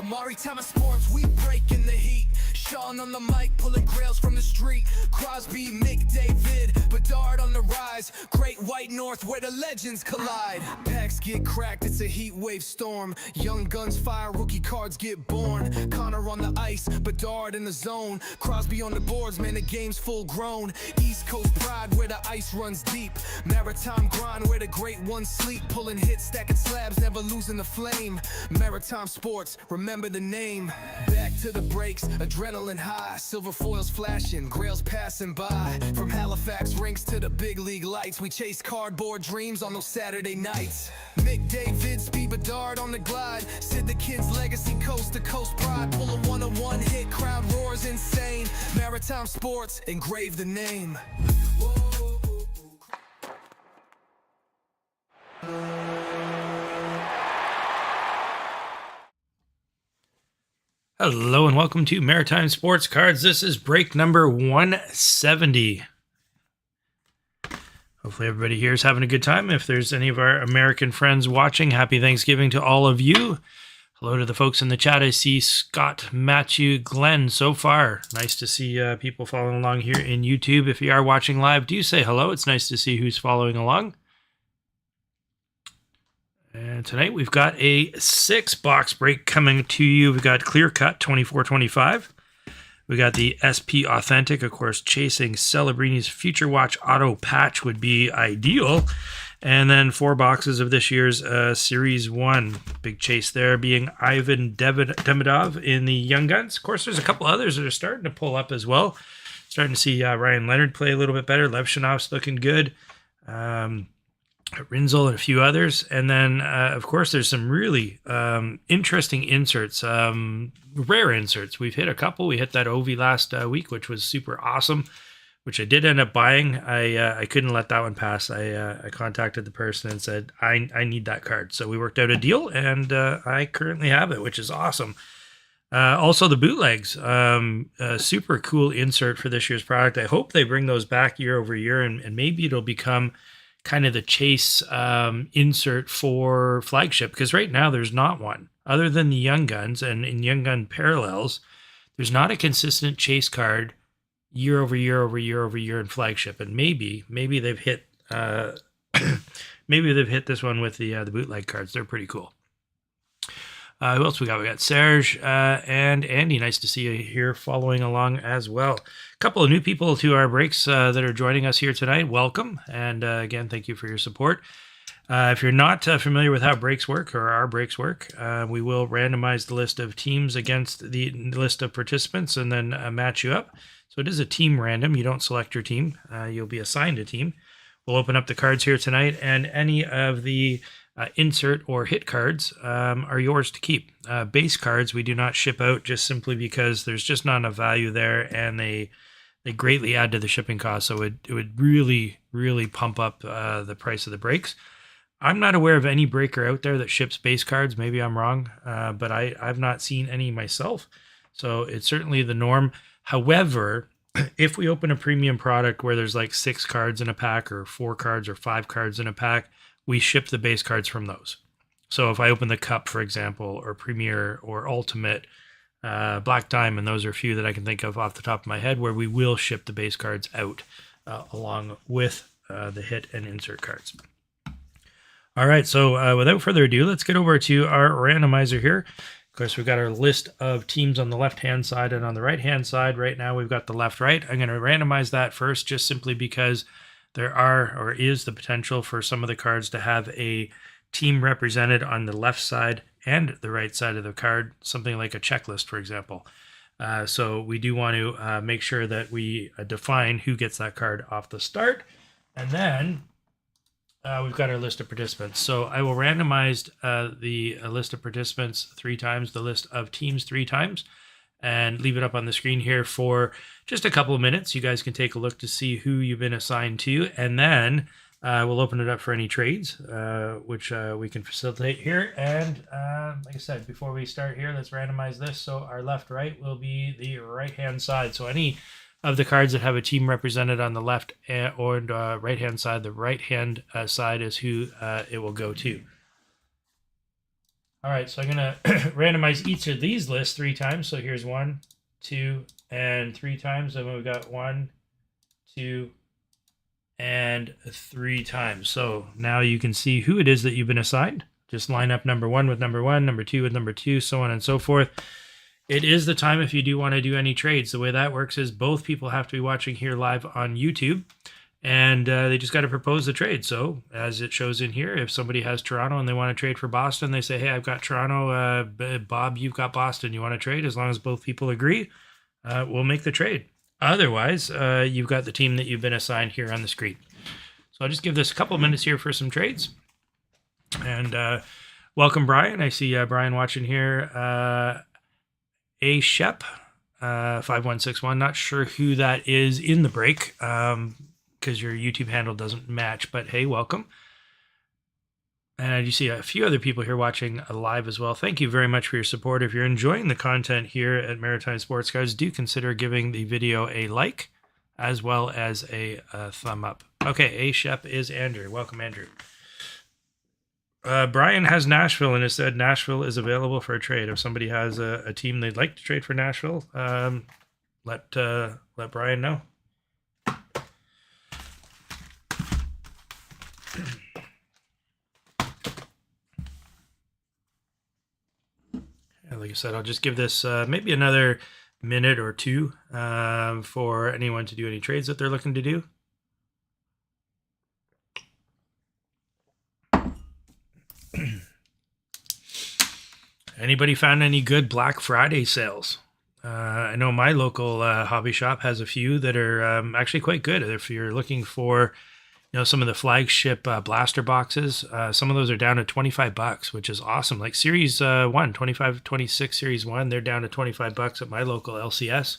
Maritime sports, we breaking the heat. Sean on the mic, pulling grails from the street. Crosby, Mick, David, Bedard on the rise. Great White North, where the legends collide. Packs get cracked, it's a heat wave storm. Young guns fire, rookie cards get born. Connor on the ice, Bedard in the zone. Crosby on the boards, man, the game's full grown. East Coast pride, where the ice runs deep. Maritime grind, where the great ones sleep. Pulling hits, stacking slabs, never losing the flame. Maritime sports, remember the name. Back to the breaks, adrenaline high. Silver foils flashing, grails passing by. From Halifax rinks to the big league lights, we chase cardboard dreams on those Saturday nights. Mick, David, Speed, Bedard on the glide. Sid the Kid's legacy, coast to coast pride. Pull a one-on-one hit, crowd roars insane. Maritime sports, engrave the name. Hello and welcome to Maritime Sports Cards. This is break number 170. Hopefully everybody here is having a good time. If there's any of our American friends watching, happy Thanksgiving to all of you. Hello to the folks in the chat. I see Scott, Matthew, Glenn so far. Nice to see people following along here in YouTube. If you are watching live, do say hello. It's nice to see who's following along. And tonight we've got a 6-box break coming to you. We've got Clear Cut 2425. We got the SP Authentic, of course, chasing Celebrini's Future Watch Auto Patch would be ideal. And then 4 boxes of this year's Series 1. Big chase there being Ivan Demidov in the Young Guns. Of course, there's a couple others that are starting to pull up as well. Starting to see Ryan Leonard play a little bit better. Levshinov's looking good. Rinzel and a few others. And then, of course, there's some really interesting inserts, rare inserts. We've hit a couple. We hit that Ovi last week, which was super awesome, which I did end up buying. I couldn't let that one pass. I contacted the person and said, I need that card. So we worked out a deal, and I currently have it, which is awesome. Also, the bootlegs, super cool insert for this year's product. I hope they bring those back year over year, and maybe it'll become kind of the chase insert for flagship, because right now there's not one other than the Young Guns, and in Young Gun parallels there's not a consistent chase card year over year over year over year in flagship. And maybe they've hit maybe they've hit this one with the bootleg cards. They're pretty cool. Who else we got? We got Serge and Andy. Nice to see you here following along as well. A couple of new people to our breaks that are joining us here tonight. Welcome. And again, thank you for your support. If you're not familiar with how breaks work or our breaks work, we will randomize the list of teams against the list of participants and then match you up. So it is a team random. You don't select your team. You'll be assigned a team. We'll open up the cards here tonight, and any of the insert or hit cards are yours to keep. Base cards we do not ship out, just simply because there's just not enough value there, and they greatly add to the shipping cost. So it would really, really pump up the price of the breaks. I'm not aware of any breaker out there that ships base cards. Maybe I'm wrong, but I've not seen any myself. So it's certainly the norm. However, if we open a premium product where there's like 6 cards in a pack, or 4 cards or 5 cards in a pack, we ship the base cards from those. So if I open the Cup, for example, or Premier or Ultimate, Black Diamond, those are a few that I can think of off the top of my head where we will ship the base cards out along with the hit and insert cards. All right, so without further ado, let's get over to our randomizer here. Of course, we've got our list of teams on the left-hand side and on the right-hand side. Right now, we've got the left-right. I'm going to randomize that first, just simply because there is the potential for some of the cards to have a team represented on the left side and the right side of the card, something like a checklist, for example. So we do want to make sure that we define who gets that card off the start. And then we've got our list of participants. So I will randomize the list of participants 3 times, the list of teams 3 times, and leave it up on the screen here for just a couple of minutes. You guys can take a look to see who you've been assigned to, and then we'll open it up for any trades, which we can facilitate here. And like I said, before we start here, let's randomize this. So our left-right will be the right-hand side. So any of the cards that have a team represented on the left or right-hand side, the right-hand side is who it will go to. All right, so I'm going to randomize each of these lists 3 times. So here's 1, 2, and 3 times. And we've got 1, 2, and 3 times. So now you can see who it is that you've been assigned. Just line up number 1 with number 1, number 2 with number 2, so on and so forth. It is the time if you do want to do any trades. The way that works is both people have to be watching here live on YouTube, and they just got to propose the trade. So as it shows in here, if somebody has Toronto and they want to trade for Boston, they say, hey, I've got Toronto. Bob, you've got Boston. You want to trade? As long as both people agree, we'll make the trade. Otherwise, you've got the team that you've been assigned here on the screen. So I'll just give this a couple minutes here for some trades. And welcome, Brian. I see Brian watching here. A Shep 5161. Not sure who that is in the break because your YouTube handle doesn't match. But hey, welcome. And you see a few other people here watching live as well. Thank you very much for your support. If you're enjoying the content here at Maritime Sports Cards, do consider giving the video a like as well as a thumb up. Okay, A Shep is Andrew. Welcome, Andrew. Brian has Nashville and has said Nashville is available for a trade. If somebody has a team they'd like to trade for Nashville, let Brian know. Like I said, I'll just give this maybe another minute or two for anyone to do any trades that they're looking to do. Anybody found any good Black Friday sales? I know my local hobby shop has a few that are actually quite good. If you're looking for, some of the flagship blaster boxes, some of those are down to $25, which is awesome. Like Series 1, 25, 26 Series 1, they're down to $25 at my local LCS.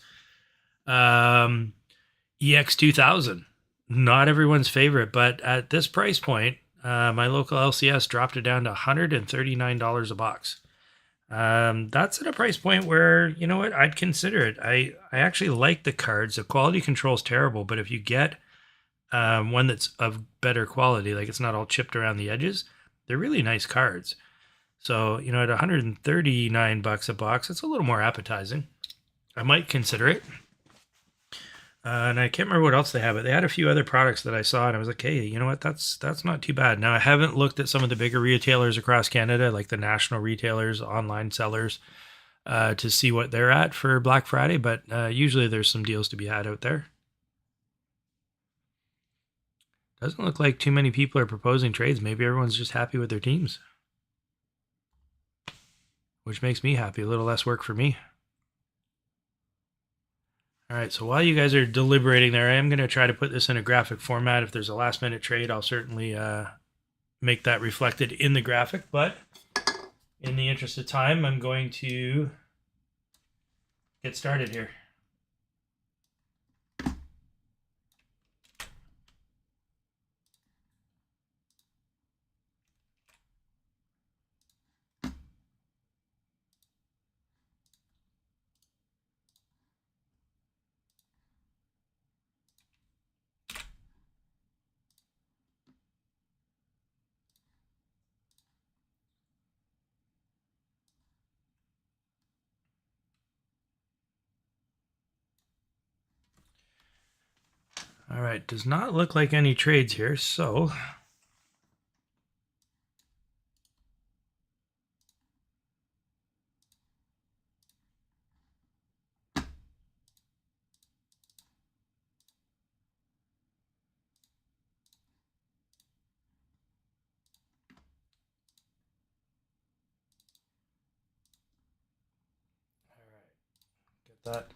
EX2000, not everyone's favorite, but at this price point, my local LCS dropped it down to $139 a box. That's at a price point where, you know what, I'd consider it. I actually like the cards. The quality control is terrible, but if you get one that's of better quality, like it's not all chipped around the edges, they're really nice cards. So, at $139 a box, it's a little more appetizing. I might consider it. And I can't remember what else they have, but they had a few other products that I saw, and I was like, hey, you know what? That's not too bad. Now, I haven't looked at some of the bigger retailers across Canada, like the national retailers, online sellers, to see what they're at for Black Friday, but usually there's some deals to be had out there. Doesn't look like too many people are proposing trades. Maybe everyone's just happy with their teams, which makes me happy. A little less work for me. All right, so while you guys are deliberating there, I am going to try to put this in a graphic format. If there's a last-minute trade, I'll certainly make that reflected in the graphic. But in the interest of time, I'm going to get started here. All right, does not look like any trades here, so get that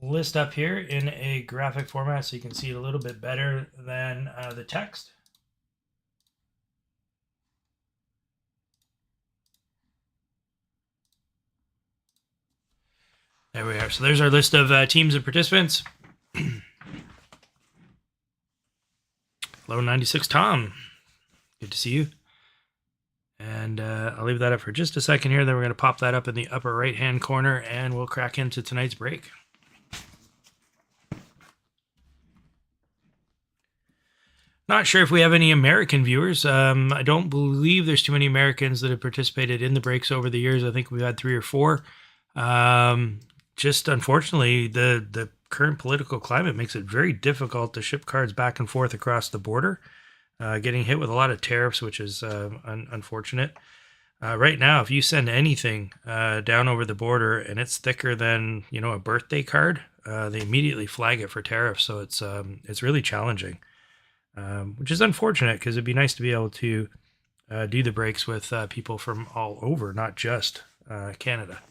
list up here in a graphic format so you can see it a little bit better than the text. There we are. So there's our list of teams and participants. Hello, 96 Tom. Good to see you. And I'll leave that up for just a second here. Then we're going to pop that up in the upper right-hand corner, and we'll crack into tonight's break. Not sure if we have any American viewers. I don't believe there's too many Americans that have participated in the breaks over the years. I think we've had 3 or 4. Just unfortunately, the current political climate makes it very difficult to ship cards back and forth across the border. Getting hit with a lot of tariffs, which is unfortunate. Right now, if you send anything down over the border and it's thicker than a birthday card, they immediately flag it for tariffs. So it's really challenging, which is unfortunate because it'd be nice to be able to do the breaks with people from all over, not just Canada.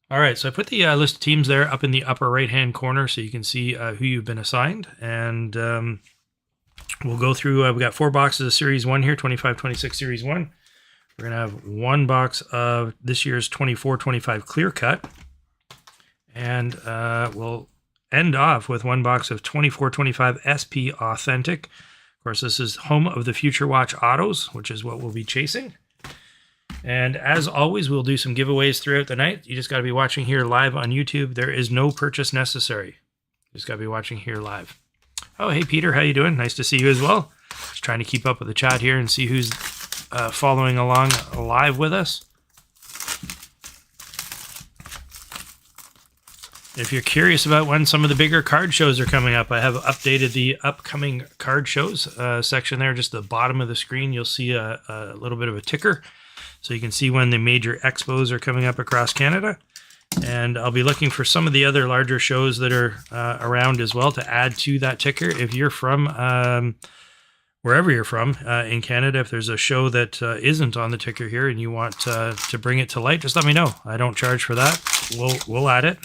All right, so I put the list of teams there up in the upper right-hand corner so you can see who you've been assigned. And we'll go through, we got 4 boxes of Series 1 here, 25-26 Series 1. We're going to have 1 box of this year's 24-25 Clear Cut. And we'll end off with 1 box of 24-25 SP Authentic. Of course, this is Home of the Future Watch Autos, which is what we'll be chasing. And as always, we'll do some giveaways throughout the night. You just got to be watching here live on YouTube. There is no purchase necessary. You just got to be watching here live. Oh, hey, Peter. How you doing? Nice to see you as well. Just trying to keep up with the chat here and see who's following along live with us. If you're curious about when some of the bigger card shows are coming up, I have updated the upcoming card shows section there. Just the bottom of the screen, you'll see a little bit of a ticker. So you can see when the major expos are coming up across Canada. And I'll be looking for some of the other larger shows that are around as well to add to that ticker. If you're from wherever you're from in Canada, if there's a show that isn't on the ticker here and you want to bring it to light, just let me know. I don't charge for that. We'll add it.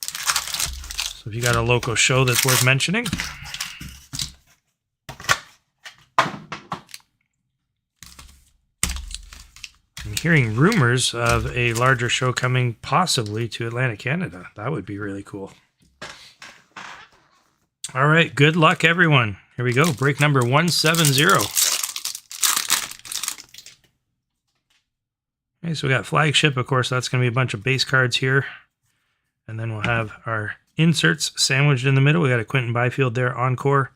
So if you got a local show that's worth mentioning. I'm hearing rumors of a larger show coming possibly to Atlantic, Canada. That would be really cool. All right, good luck, everyone. Here we go, break number 170. Okay, so we got Flagship, of course, that's going to be a bunch of base cards here. And then we'll have our inserts sandwiched in the middle. We got a Quentin Byfield there, Encore,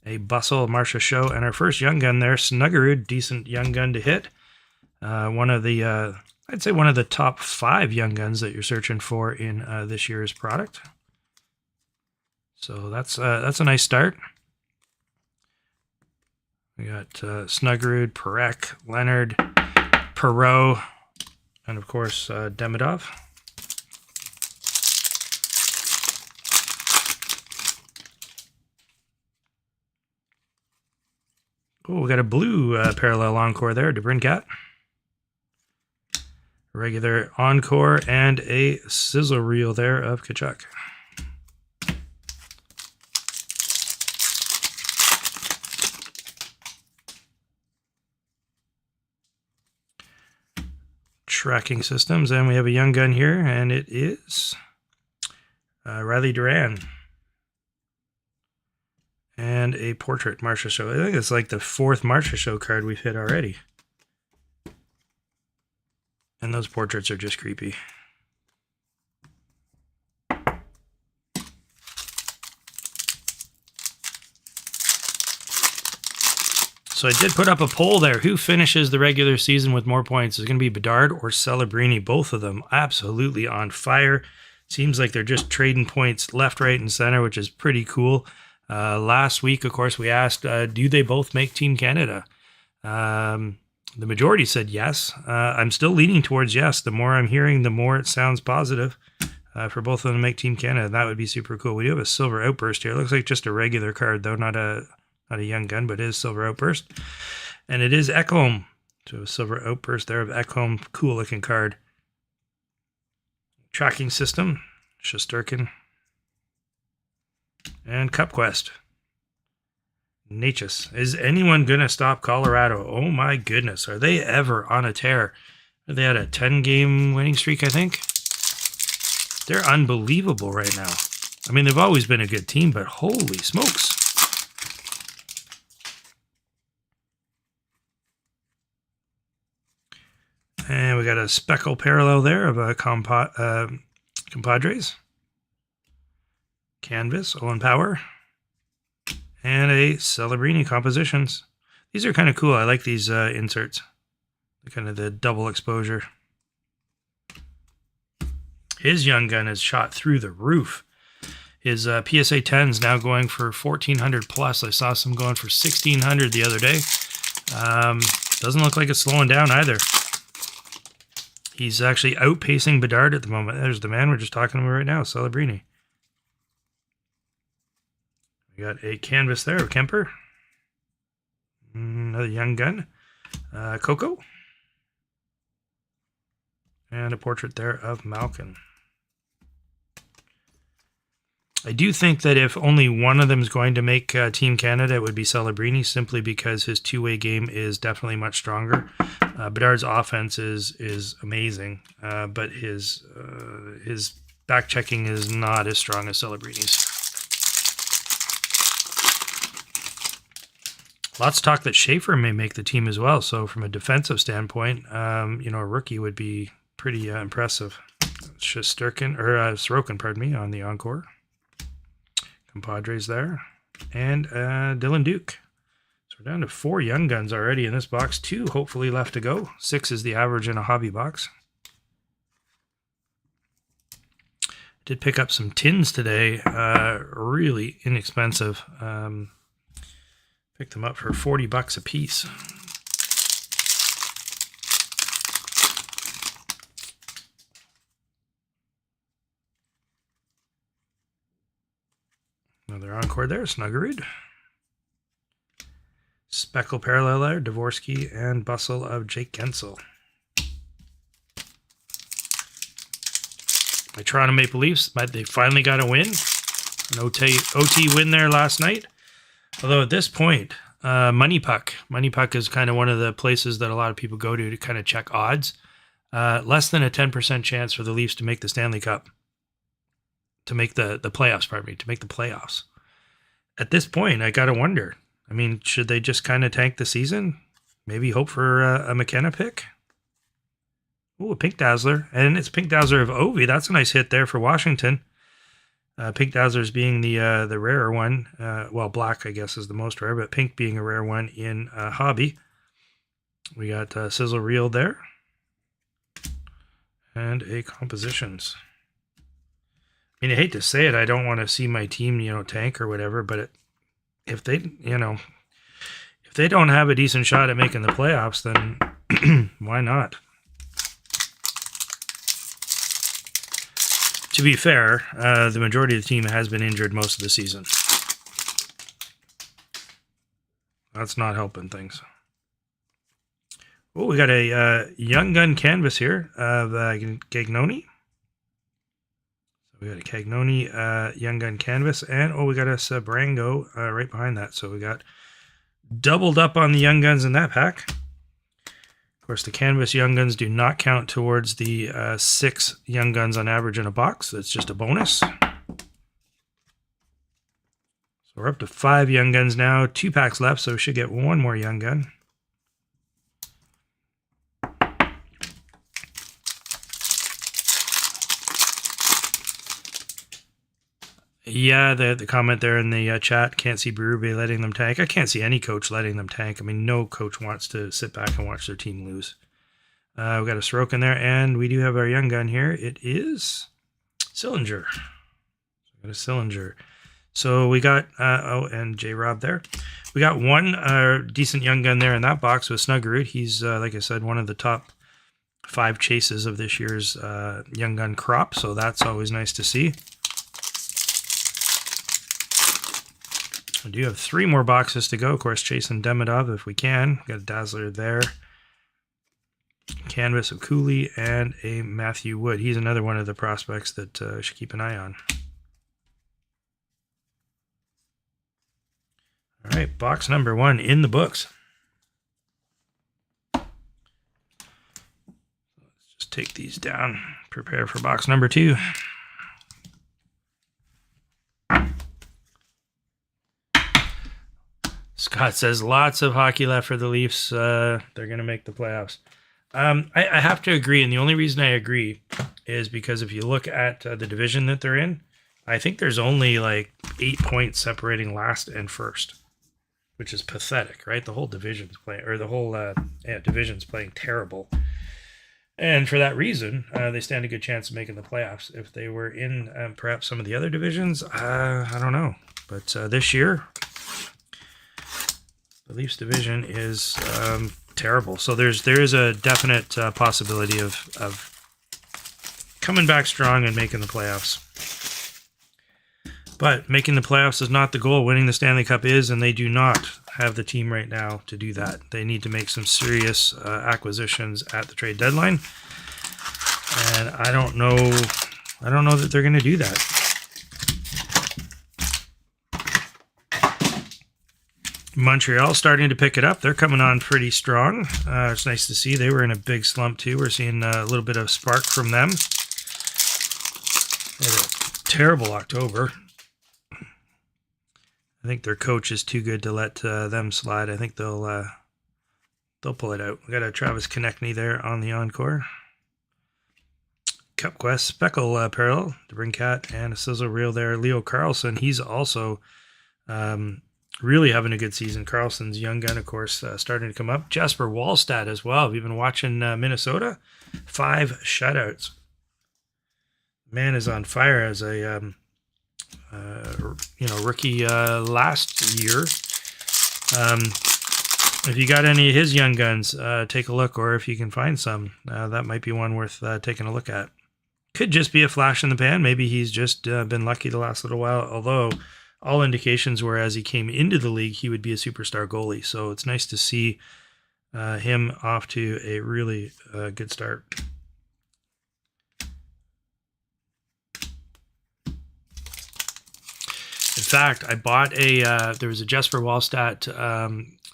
a Bustle, Marcia Show, and our first Young Gun there, Snuggerud, decent Young Gun to hit. One of the, I'd say one of the top 5 Young Guns that you're searching for in this year's product. So that's a nice start. We got Snuggerud, Perec, Leonard, Perot, and of course Demidov. Oh, we got a blue parallel Encore there, Debrincat. Regular Encore and a sizzle reel there of Kachuk. Tracking systems, and we have a Young Gun here, and it is Riley Duran. And a Portrait Marcia Show. I think it's like the 4th Marcia Show card we've hit already. And those portraits are just creepy. So I did put up a poll there. Who finishes the regular season with more points? Is it going to be Bedard or Celebrini? Both of them absolutely on fire. Seems like they're just trading points left, right, and center, which is pretty cool. Last week, of course, we asked, do they both make Team Canada? The majority said yes. I'm still leaning towards yes. The more I'm hearing, the more it sounds positive for both of them to make Team Canada. That would be super cool. We do have a Silver Outburst here. It looks like just a regular card, though, not a Young Gun, but it is Silver Outburst. And it is Ekholm. So a Silver Outburst there of Ekholm. Cool looking card. Tracking system, Shesterkin. And Cup Quest. Natchez. Is anyone going to stop Colorado? Oh my goodness. Are they ever on a tear? They had a 10-game winning streak, I think. They're unbelievable right now. I mean, they've always been a good team, but holy smokes. And we got a speckle parallel there of a Compadres. Canvas, Owen Power. and a Celebrini Compositions. These are kind of cool. I like these inserts. They're kind of the double exposure. His young gun is shot through the roof. His PSA 10 is now going for 1,400 plus. I saw some going for 1,600 the other day. Doesn't look like it's slowing down either. He's actually outpacing Bedard at the moment. There's the man we're just talking about right now, Celebrini. We got a canvas there of Kemper. Another young gun. Coco. And a portrait there of Malkin. I do think that if only one of them is going to make Team Canada, it would be Celebrini, simply because his two-way game is definitely much stronger. Bedard's offense is amazing, but his back-checking is not as strong as Celebrini's. Lots of talk that Schaefer may make the team as well, so from a defensive standpoint, a rookie would be pretty impressive. Sorokin, pardon me, on the encore. Compadres there. And Dylan Duke. So we're down to 4 young guns already in this box. 2 hopefully left to go. 6 is the average in a hobby box. Did pick up some tins today. Really inexpensive. Picked them up for $40 a piece. Another encore there, Snuggerud. Speckle parallel there, Dvorsky, and Bustle of Jake Gensel. My Toronto Maple Leafs, they finally got a win. An OT win there last night. Although at this point, Money Puck is kind of one of the places that a lot of people go to kind of check odds. Less than a 10% chance for the Leafs to make the Stanley Cup. To make the playoffs, to make the playoffs. At this point, I got to wonder. I mean, should they just kind of tank the season? Maybe hope for a McKenna pick? Ooh, a Pink Dazzler. And it's Pink Dazzler of Ovi. That's a nice hit there for Washington. Pink Dazzlers being the rarer one. Well, black, I guess, is the most rare, but pink being a rare one in hobby. We got Sizzle Reel there. And a Compositions. I mean, I hate to say it, I don't want to see my team, tank or whatever, but if they don't have a decent shot at making the playoffs, then why not? To be fair, the majority of the team has been injured most of the season. That's not helping things. Oh, we got a young gun canvas here of Gagnoni. We got a Cagnoni Young Gun Canvas, and we got a Sabrango right behind that. So we got doubled up on the Young Guns in that pack. Of course, the Canvas Young Guns do not count towards the 6 Young Guns on average in a box. That's just a bonus. So we're up to 5 Young Guns now. 2 packs left, so we should get 1 more Young Gun. Yeah, the comment there in the chat, can't see Berube letting them tank. I can't see any coach letting them tank. I mean, no coach wants to sit back and watch their team lose. We got a Sorokin there, and we do have our young gun here. It is Sillinger. We got a Sillinger. So we got, and J-Rob there. We got 1 decent young gun there in that box with Snuggerud. He's, like I said, one of the top 5 chases of this year's young gun crop, so that's always nice to see. I do have 3 more boxes to go. Of course, chasing Demidov if we can. Got a Dazzler there. Canvas of Cooley and a Matthew Wood. He's another one of the prospects that I should keep an eye on. All right, box number 1 in the books. Let's just take these down. Prepare for box number 2. Scott says lots of hockey left for the Leafs. They're going to make the playoffs. I have to agree, and the only reason I agree is because if you look at the division that they're in, I think there's only like 8 points separating last and first, which is pathetic, right? The whole division's playing, or the whole division's playing terrible. And for that reason, they stand a good chance of making the playoffs. If they were in perhaps some of the other divisions, I don't know. But this year, the Leafs division is terrible. So there is a definite possibility of coming back strong and making the playoffs. But making the playoffs is not the goal. Winning the Stanley Cup is, and they do not have the team right now to do that. They need to make some serious acquisitions at the trade deadline. And I don't know that they're going to do that. Montreal starting to pick it up. They're coming on pretty strong. It's nice to see. They were in a big slump too. We're seeing a little bit of spark from them. They had a terrible October. I think their coach is too good to let them slide. I think they'll pull it out. We got a Travis Konechny there on the encore. Cup Quest, Speckle Apparel, the Brinkat, and a sizzle reel there. Leo Carlson, he's also really having a good season. Carlson's young gun, of course, starting to come up. Jasper Wallstad as well. We've been watching Minnesota. 5 shutouts. Man is on fire as a rookie last year. If you got any of his young guns, take a look, or if you can find some, that might be one worth taking a look at. Could just be a flash in the pan. Maybe he's just been lucky the last little while, although all indications were as he came into the league, he would be a superstar goalie. So it's nice to see him off to a really good start. In fact, I bought there was a Jesper Wallstat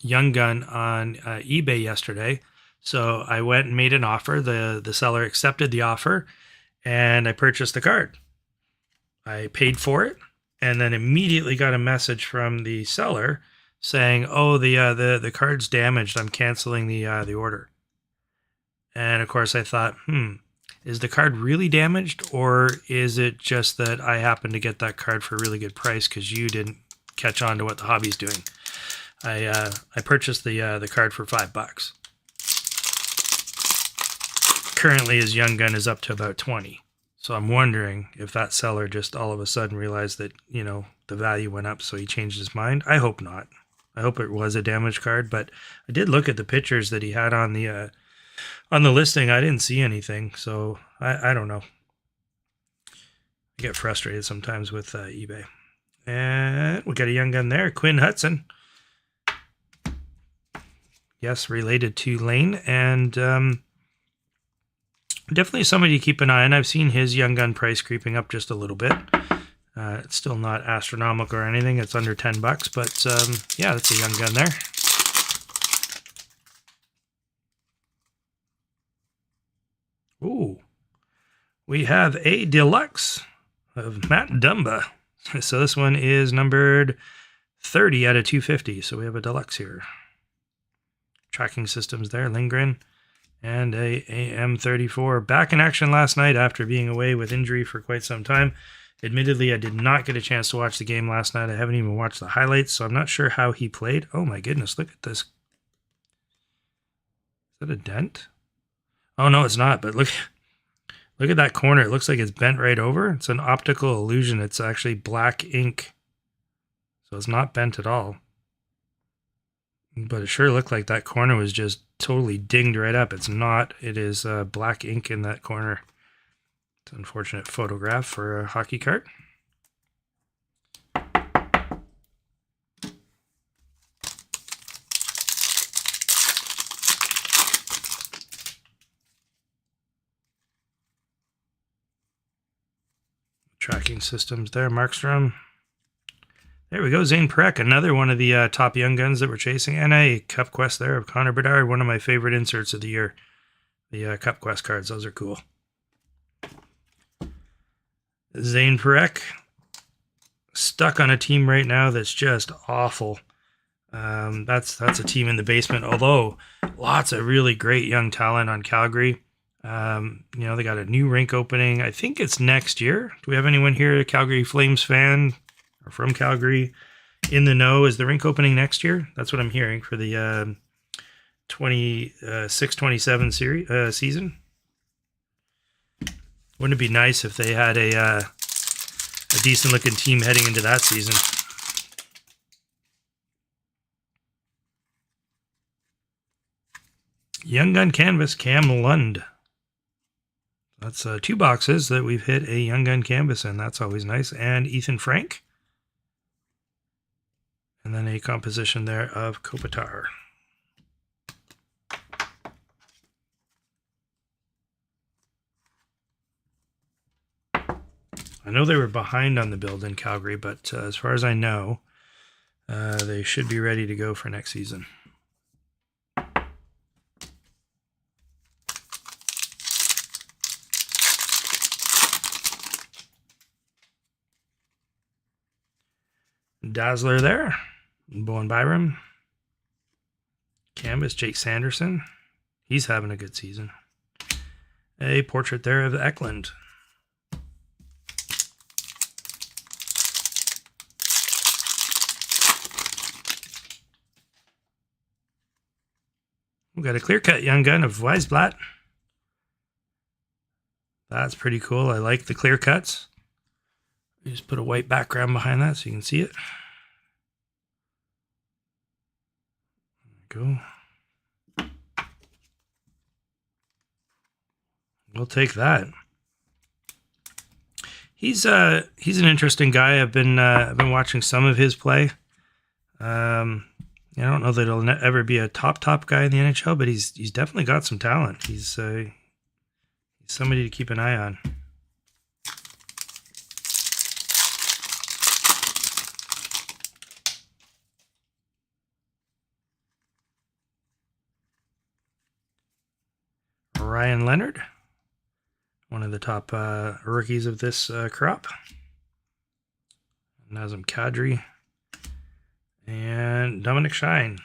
young gun on eBay yesterday. So I went and made an offer. The seller accepted the offer, and I purchased the card. I paid for it, and then immediately got a message from the seller saying, "Oh, the card's damaged. I'm canceling the order." And of course, I thought, is the card really damaged, or is it just that I happened to get that card for a really good price because you didn't catch on to what the hobby's doing? I purchased the card for $5. Currently, his young gun is up to about 20. So I'm wondering if that seller just all of a sudden realized that, the value went up, so he changed his mind. I hope not. I hope it was a damaged card, but I did look at the pictures that he had on the listing. I didn't see anything, so I don't know. I get frustrated sometimes with eBay. And we got a young gun there, Quinn Hudson. Yes, related to Lane, and definitely somebody to keep an eye on. I've seen his young gun price creeping up just a little bit. It's still not astronomical or anything. It's under $10, but yeah, that's a young gun there. Ooh, we have a deluxe of Matt Dumba. So this one is numbered 30 out of 250. So we have a deluxe here. Tracking systems there, Lindgren, and a AM34. Back in action last night after being away with injury for quite some time. Admittedly, I did not get a chance to watch the game last night. I haven't even watched the highlights, so I'm not sure how he played. Oh my goodness, look at this. Is that a dent? Oh no, it's not, but look at that corner. It looks like it's bent right over. It's an optical illusion. It's actually black ink. So it's not bent at all. But it sure looked like that corner was just totally dinged right up. It's not. It is black ink in that corner. It's an unfortunate photograph for a hockey card. Tracking systems there, Markstrom. There we go, Zane Perek, another one of the top young guns that we're chasing. And a Cup Quest there of Connor Bedard, one of my favorite inserts of the year. The Cup Quest cards, those are cool. Zane Perek, stuck on a team right now that's just awful. That's a team in the basement, although lots of really great young talent on Calgary. They got a new rink opening. I think it's next year. Do we have anyone here, a Calgary Flames fan or from Calgary, in the know? Is the rink opening next year? That's what I'm hearing for the 26-27 series season. Wouldn't it be nice if they had a decent looking team heading into that season? Young Gun Canvas, Cam Lund. That's 2 boxes that we've hit a Young Gun Canvas in. That's always nice. And Ethan Frank. And then a composition there of Kopitar. I know they were behind on the build in Calgary, but as far as I know, they should be ready to go for next season. Dazzler there. Bowen Byram. Canvas, Jake Sanderson. He's having a good season. A portrait there of Eklund. We've got a clear-cut Young Gun of Weisblatt. That's pretty cool. I like the clear cuts. Just put a white background behind that so you can see it. There we go. We'll take that. He's an interesting guy. I've been watching some of his play. I don't know that he'll ever be a top guy in the NHL, but he's definitely got some talent. He's somebody to keep an eye on. Ryan Leonard, one of the top rookies of this crop. Nazem Kadri and Dominic Shine.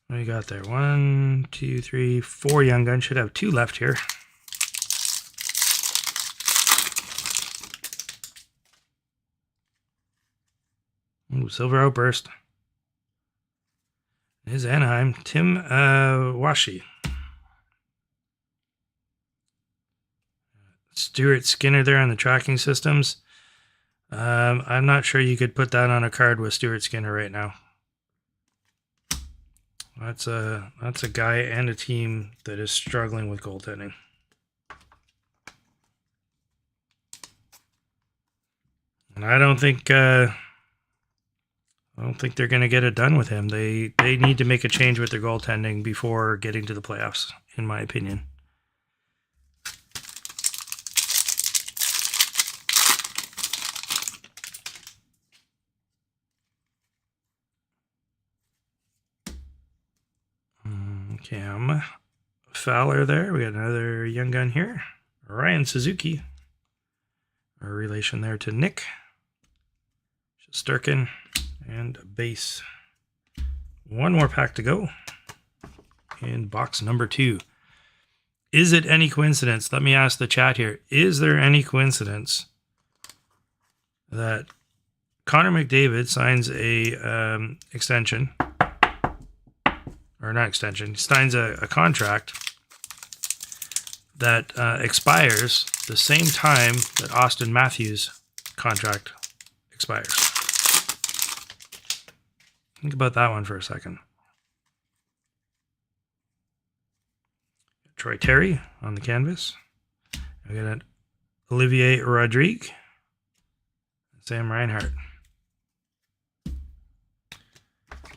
What do you got there? 1, 2, 3, 4 Young Guns. Should have 2 left here. Ooh, Silver Outburst. Is Anaheim. Tim Washi. Stuart Skinner there on the tracking systems. I'm not sure you could put that on a card with Stuart Skinner right now. That's a guy and a team that is struggling with goaltending. And I don't think they're going to get it done with him. They need to make a change with their goaltending before getting to the playoffs, in my opinion. Cam Fowler there. We got another Young Gun here. Ryan Suzuki. A relation there to Nick Shesterkin. And a base. One more pack to go in box number 2. Is it any coincidence? Let me ask the chat here. Is there any coincidence that Connor McDavid signs a extension, or not extension, he signs a contract that expires the same time that Austin Matthews' contract expires? Think about that one for a second. Troy Terry on the canvas. We got Olivier Rodrigue. Sam Reinhart.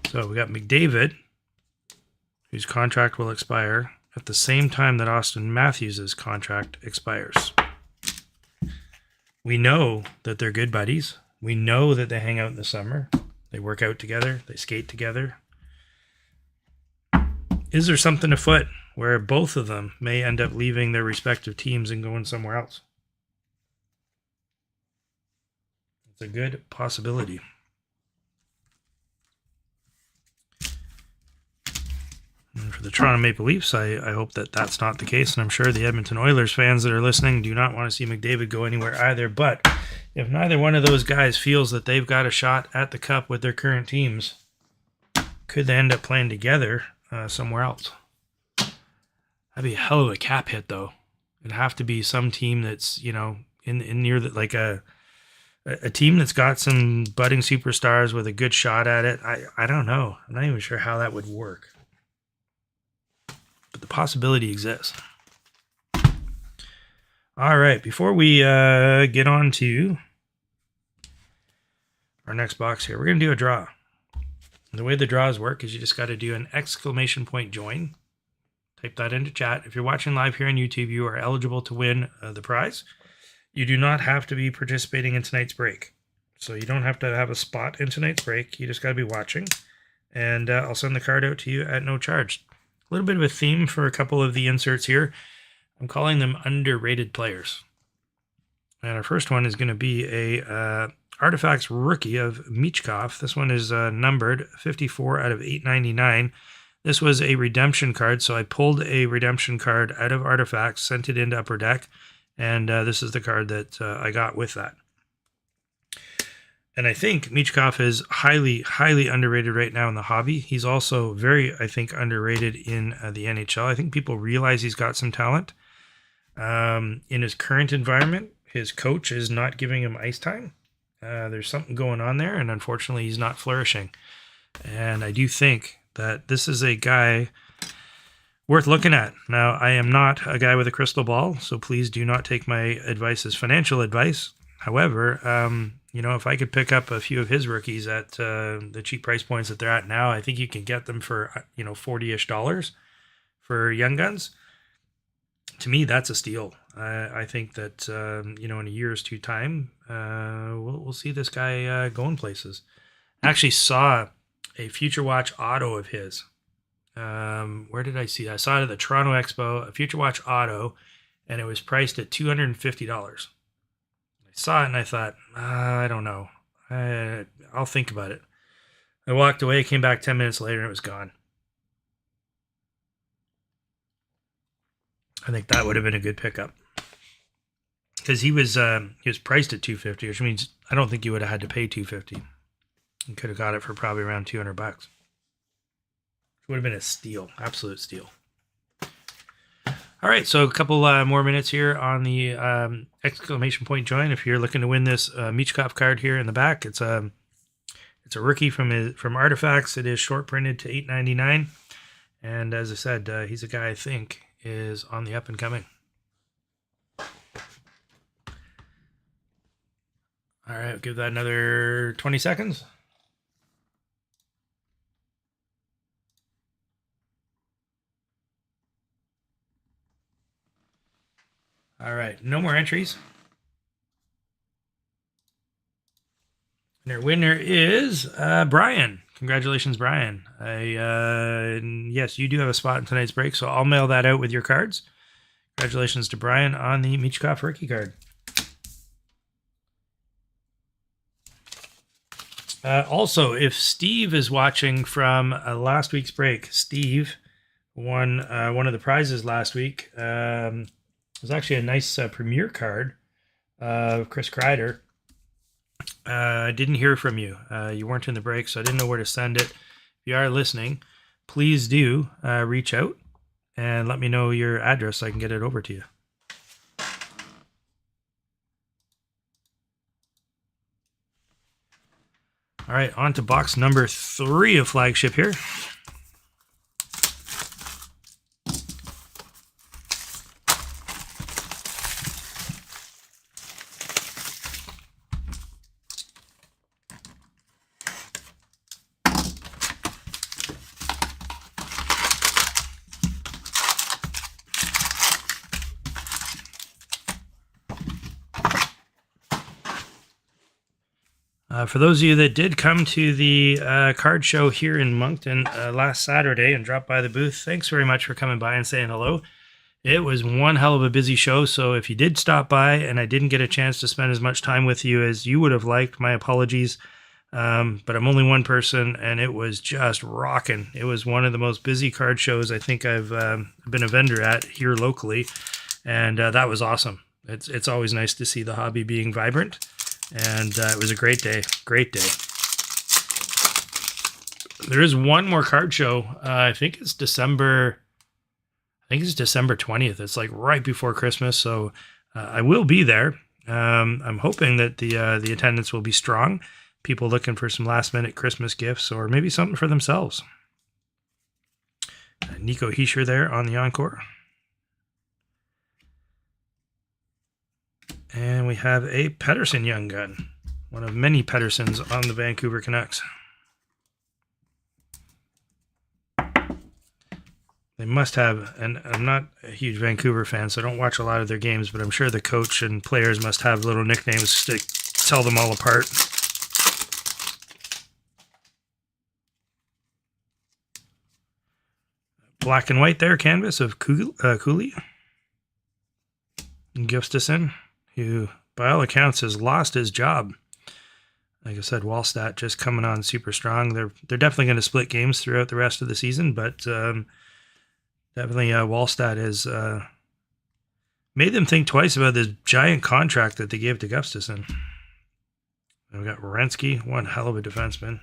So we got McDavid, whose contract will expire at the same time that Austin Matthews' contract expires. We know that they're good buddies. We know that they hang out in the summer. They work out together. They skate together. Is there something afoot where both of them may end up leaving their respective teams and going somewhere else? It's a good possibility. for the Toronto Maple Leafs, I hope that that's not the case, and I'm sure the Edmonton Oilers fans that are listening do not want to see McDavid go anywhere either. But if neither one of those guys feels that they've got a shot at the cup with their current teams, could they end up playing together somewhere else? That'd be a hell of a cap hit, though. It'd have to be some team that's, you know, in near the, like a team that's got some budding superstars with a good shot at it. I don't know. I'm not even sure how that would work. But the possibility exists. All right. Before we get on to our next box here, we're going to do a draw. And the way the draws work is you just got to do an exclamation point join. Type that into chat. If you're watching live here on YouTube, you are eligible to win the prize. You do not have to be participating in tonight's break. So you don't have to have a spot in tonight's break. You just got to be watching. And I'll send the card out to you at no charge. A little bit of a theme for a couple of the inserts here. I'm calling them underrated players. And our first one is going to be a Artifacts rookie of Michkov. This one is numbered 54 out of 899. This was a redemption card, so I pulled a redemption card out of Artifacts, sent it into Upper Deck, and this is the card that I got with that. And I think Michkov is highly, highly underrated right now in the hobby. He's also very, I think, underrated in the NHL. I think people realize he's got some talent. In his current environment, his coach is not giving him ice time. There's something going on there, and unfortunately, he's not flourishing. And I do think that this is a guy worth looking at. Now, I am not a guy with a crystal ball, so please do not take my advice as financial advice. However, you know, if I could pick up a few of his rookies at the cheap price points that they're at now, I think you can get them for, you know, $40-ish for Young Guns. To me, that's a steal. I think that, you know, in a year's time, we'll see this guy going places. I actually saw a Future Watch auto of his. Where did I see that? I saw it at the Toronto Expo, a Future Watch auto, and it was priced at $250. I saw it and I thought, I don't know. I'll think about it. I walked away, came back 10 minutes later, and it was gone. I think that would have been a good pickup. Because he was priced at $250, which means I don't think you would have had to pay $250. You could have got it for probably around $200. Which would have been a steal, absolute steal. All right, so a couple more minutes here on the exclamation point join. If you're looking to win this Michkov card here in the back, it's a rookie from Artifacts. It is short printed to $8.99, and as I said, he's a guy I think is on the up and coming. All right, I'll give that another 20 seconds. All right, no more entries. And our winner is Brian. Congratulations, Brian. Yes, you do have a spot in tonight's break, so I'll mail that out with your cards. Congratulations to Brian on the Michkov rookie card. Also, if Steve is watching from last week's break, Steve won one of the prizes last week. It was actually a nice premiere card of Chris Kreider. I didn't hear from you. You weren't in the break, so I didn't know where to send it. If you are listening, please do reach out and let me know your address so I can get it over to you. All right, on to box number 3 of Flagship here. For those of you that did come to the card show here in Moncton last Saturday and dropped by the booth, thanks very much for coming by and saying hello. It was one hell of a busy show, so if you did stop by and I didn't get a chance to spend as much time with you as you would have liked, my apologies. But I'm only one person, and it was just rocking. It was one of the most busy card shows I think I've been a vendor at here locally, and that was awesome. It's always nice to see the hobby being vibrant, and it was a great day. Great day. There is one more card show. I think it's December 20th. It's like right before Christmas, so I will be there. I'm hoping that the attendance will be strong. People looking for some last minute Christmas gifts or maybe something for themselves. Nico Heischer there on the encore. And we have a Pedersen Young Gun, one of many Pedersens on the Vancouver Canucks. They must have, and I'm not a huge Vancouver fan, so I don't watch a lot of their games, but I'm sure the coach and players must have little nicknames to tell them all apart. Black and white there, canvas of Cooley. And Gustafsson, who by all accounts has lost his job. Like I said, Wallstat just coming on super strong. They're definitely going to split games throughout the rest of the season, but definitely Wallstat has made them think twice about this giant contract that they gave to Gustafsson. And we got Werenski, one hell of a defenseman.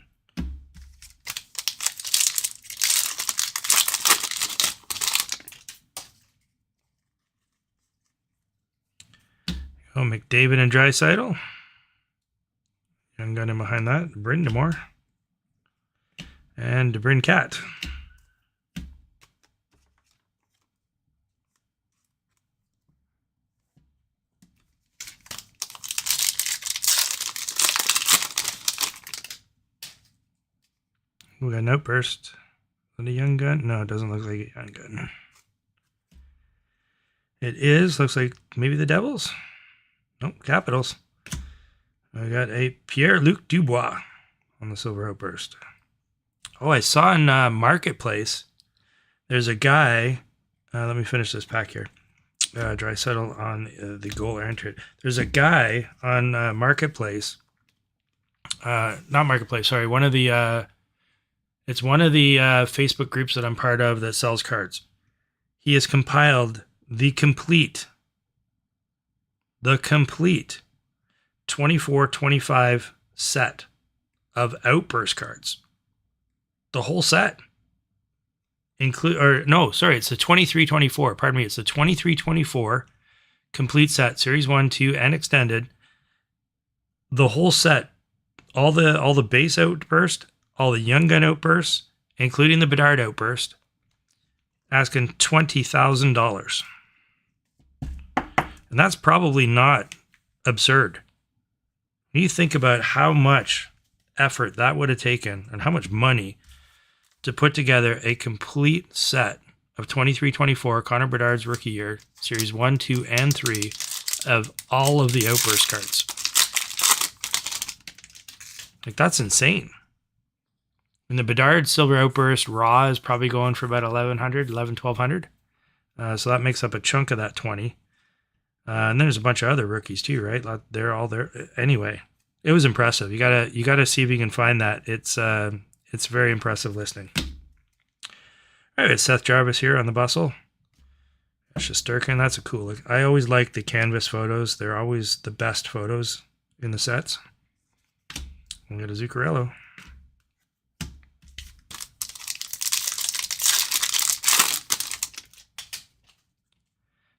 Oh, McDavid and Draisaitl. Young gun in behind that. Bryn DeMore. And Bryn Cat. We got an outburst. Is that a young gun? No, it doesn't look like a young gun. It is. Looks like maybe the Devils. Nope, Capitals. I got a Pierre-Luc Dubois on the silver outburst. Oh, I saw in Marketplace, there's a guy. Let me finish this pack here. Draisaitl on the goal entered. There's a guy on Marketplace. Not Marketplace, sorry. It's one of the Facebook groups that I'm part of that sells cards. He has compiled the complete 24-25 set of outburst cards. The whole set. It's the 23-24. Pardon me. It's the 23-24 complete set, Series 1, 2, and extended. The whole set. All the base outburst, all the young gun outbursts, including the Bedard outburst, asking $20,000. And that's probably not absurd. When you think about how much effort that would have taken and how much money to put together a complete set of 23-24 Connor Bedard's rookie year, Series 1, 2, and 3 of all of the outburst cards. Like, that's insane. And the Bedard silver outburst raw is probably going for about $1,100. So that makes up a chunk of that 20. And there's a bunch of other rookies too, right? They're all there. Anyway, it was impressive. You gotta see if you can find that. It's a very impressive listing. All right, it's Seth Jarvis here on the bustle. Shesterkin, that's a cool look. I always like the canvas photos. They're always the best photos in the sets. We got a Zuccarello.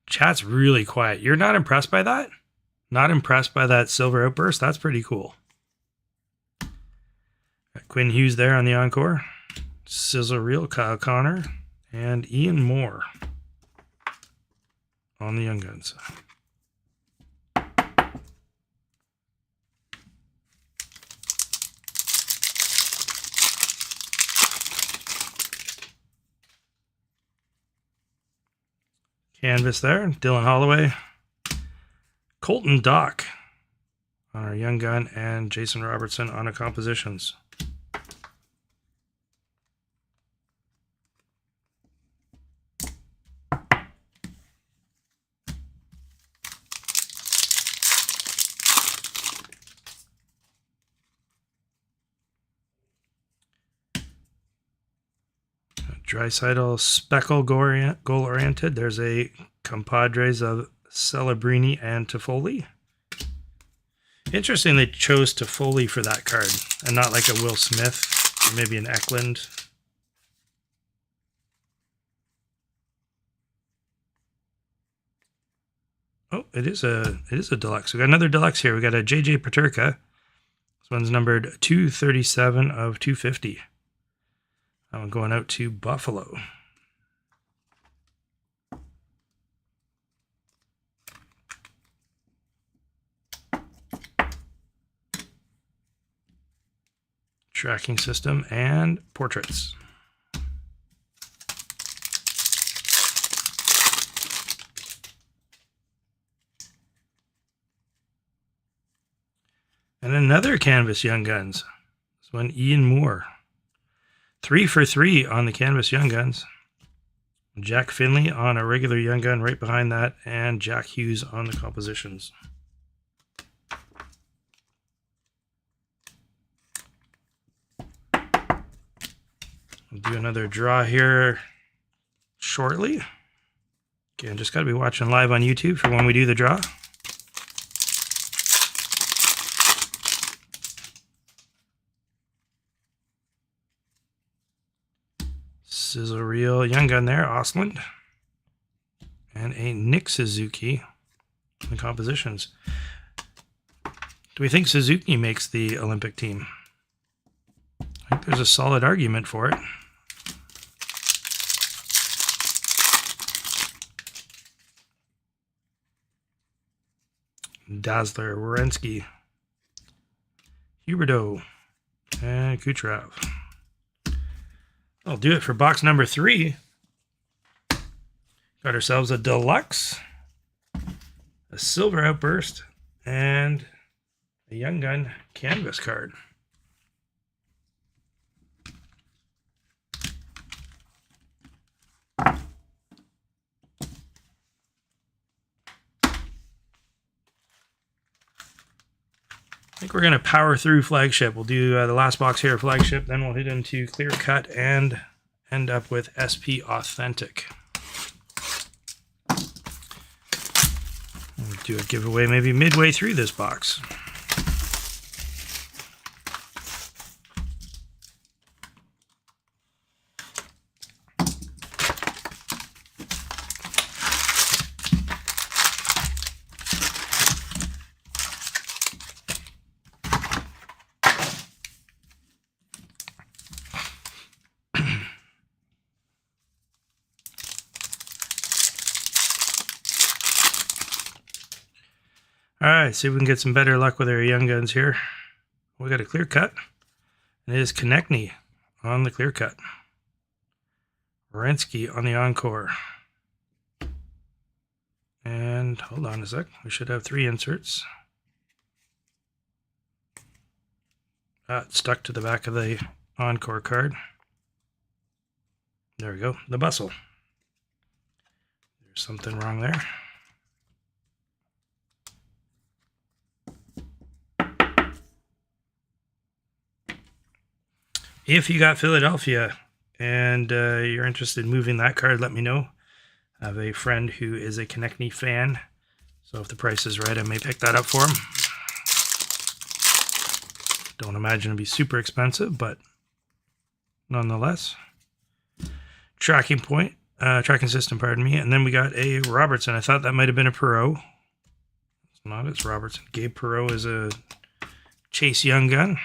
Chat's really quiet. You're not impressed by that? Not impressed by that silver outburst? That's pretty cool. Got Quinn Hughes there on the encore. Sizzle Reel, Kyle Connor, and Ian Moore on the Young Guns. Canvas there, Dylan Holloway. Colton Dock on our Young Gun, and Jason Robertson on our compositions. Drysidle Speckle Goal Oriented. There's a Compadres of Celebrini and Toffoli. Interesting they chose Toffoli for that card and not like a Will Smith or maybe an Eklund. Oh, it is a deluxe. We got another deluxe here. We got a JJ Paterka. This one's numbered 237 of 250. That one going out to Buffalo. Tracking system and portraits. And another Canvas Young Guns. This one, Ian Moore. 3 for 3 on the Canvas Young Guns. Jack Finley on a regular Young Gun right behind that, and Jack Hughes on the compositions. We'll do another draw here shortly. Again, just got to be watching live on YouTube for when we do the draw. Sizzle Reel Young Gun there, Osland. And a Nick Suzuki in the compositions. Do we think Suzuki makes the Olympic team? I think there's a solid argument for it. Dazzler, Werenski, Huberdeau, and Kucherov. I'll do it for box number 3. Got ourselves a deluxe, a silver outburst, and a Young Gun canvas card. I think we're going to power through Flagship. We'll do the last box here, Flagship, then we'll hit into Clear Cut and end up with SP Authentic. We'll do a giveaway maybe midway through this box. All right, see if we can get some better luck with our Young Guns here. We got a Clear Cut, and it is Konechny on the Clear Cut. Werenski on the Encore. And hold on a sec, we should have 3 inserts. It's stuck to the back of the Encore card. There we go, the Bustle. There's something wrong there. If you got Philadelphia and you're interested in moving that card, let me know. I have a friend who is a Konechny fan, so if the price is right, I may pick that up for him. Don't imagine it'll be super expensive, but nonetheless. Tracking system, pardon me. And then we got a Robertson. I thought that might have been a Perot. It's not, it's Robertson. Gabe Perot is a Chase Young Gun.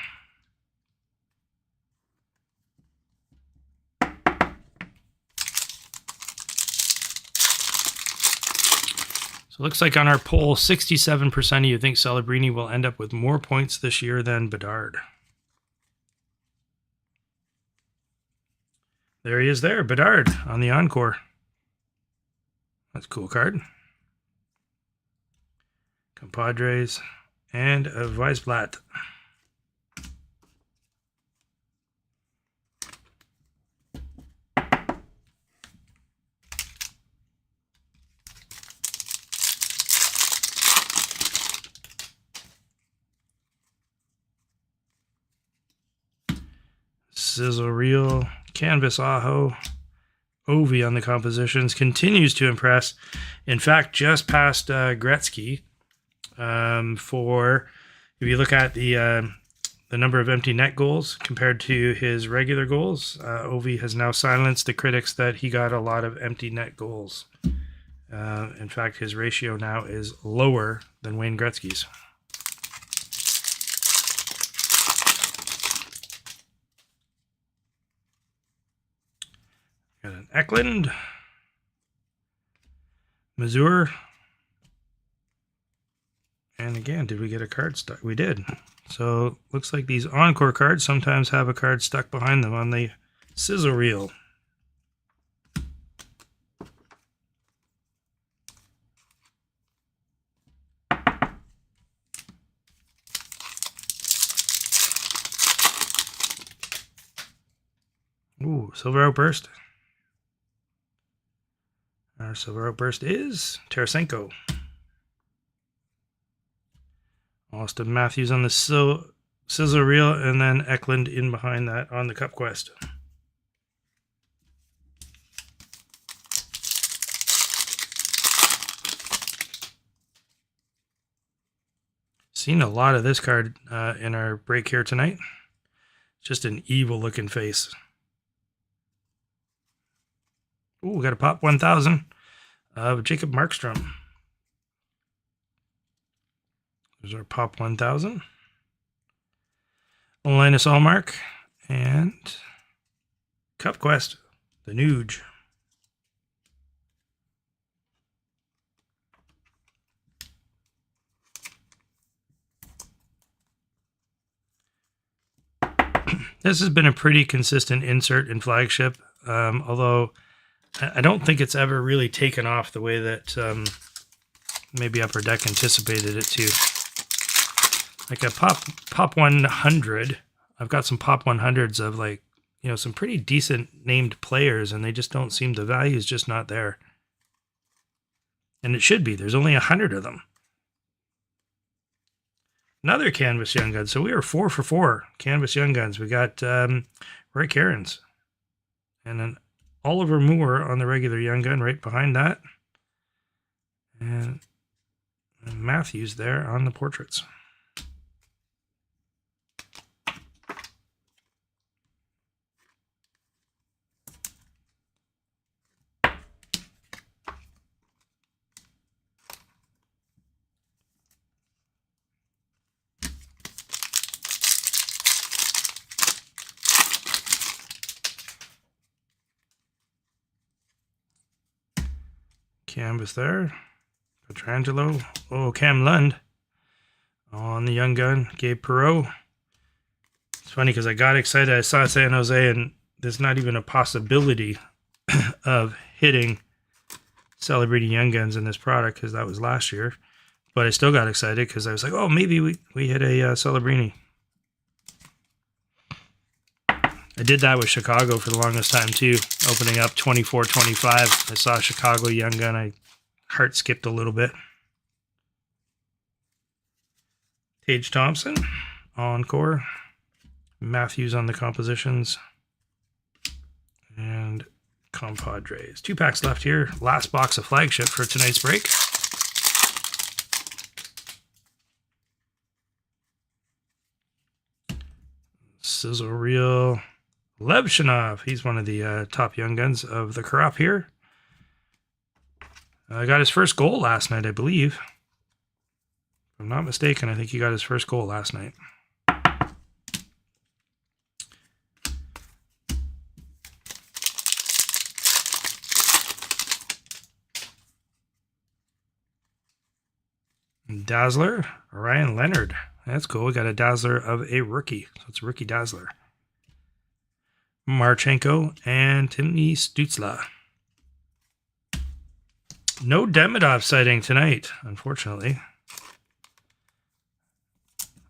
Looks like on our poll, 67% of you think Celebrini will end up with more points this year than Bedard. There he is there, Bedard on the Encore. That's a cool card. Compadres and a Weisblatt. Sizzle Reel, Canvas Aho, O-Pee-Chee on the compositions continues to impress. In fact, just passed Gretzky for, if you look at the number of empty net goals compared to his regular goals, O-Pee-Chee has now silenced the critics that he got a lot of empty net goals. In fact, his ratio now is lower than Wayne Gretzky's. Got an Eklund, Mazur, and again, did we get a card stuck? We did. So looks like these encore cards sometimes have a card stuck behind them on the sizzle reel. Ooh, silver outburst. Our silver outburst is Tarasenko. Austin Matthews on the sizzle reel, and then Eklund in behind that on the Cup Quest. Seen a lot of this card in our break here tonight. Just an evil looking face. Ooh, we got a pop 1000 of Jacob Markstrom. There's our pop 1000. Linus Allmark and Cup Quest, the Nuge. This has been a pretty consistent insert in Flagship, although I don't think it's ever really taken off the way that maybe Upper Deck anticipated it to. Like a pop 100, I've got some pop 100s of, like, you know, some pretty decent named players, and they just don't seem, the value is just not there. And it should be. There's only 100 of them. Another Canvas Young Guns. So we are 4 for 4 Canvas Young Guns. We got Roy Cairns and then Oliver Moore on the regular Young Gun right behind that. And Matthews there on the portraits. Canvas there. Petrangelo. Oh, Cam Lund on the Young Gun. Gabe Perreault. It's funny because I got excited. I saw San Jose, and there's not even a possibility of hitting Celebrating Young Guns in this product because that was last year. But I still got excited because I was like, oh, maybe we hit a Celebrini. I did that with Chicago for the longest time too, opening up 24-25. I saw Chicago Young Gun. I heart skipped a little bit. Tage Thompson, encore. Matthews on the compositions. And Compadres. 2 packs left here. Last box of Flagship for tonight's break. Sizzle reel. Levshinov, he's one of the top Young Guns of the crop here. Got his first goal last night, I believe. If I'm not mistaken, I think he got his first goal last night. Dazzler, Ryan Leonard. That's cool. We got a Dazzler of a rookie. So it's a rookie Dazzler. Marchenko and Timmy Stützle. No Demidov sighting tonight, unfortunately.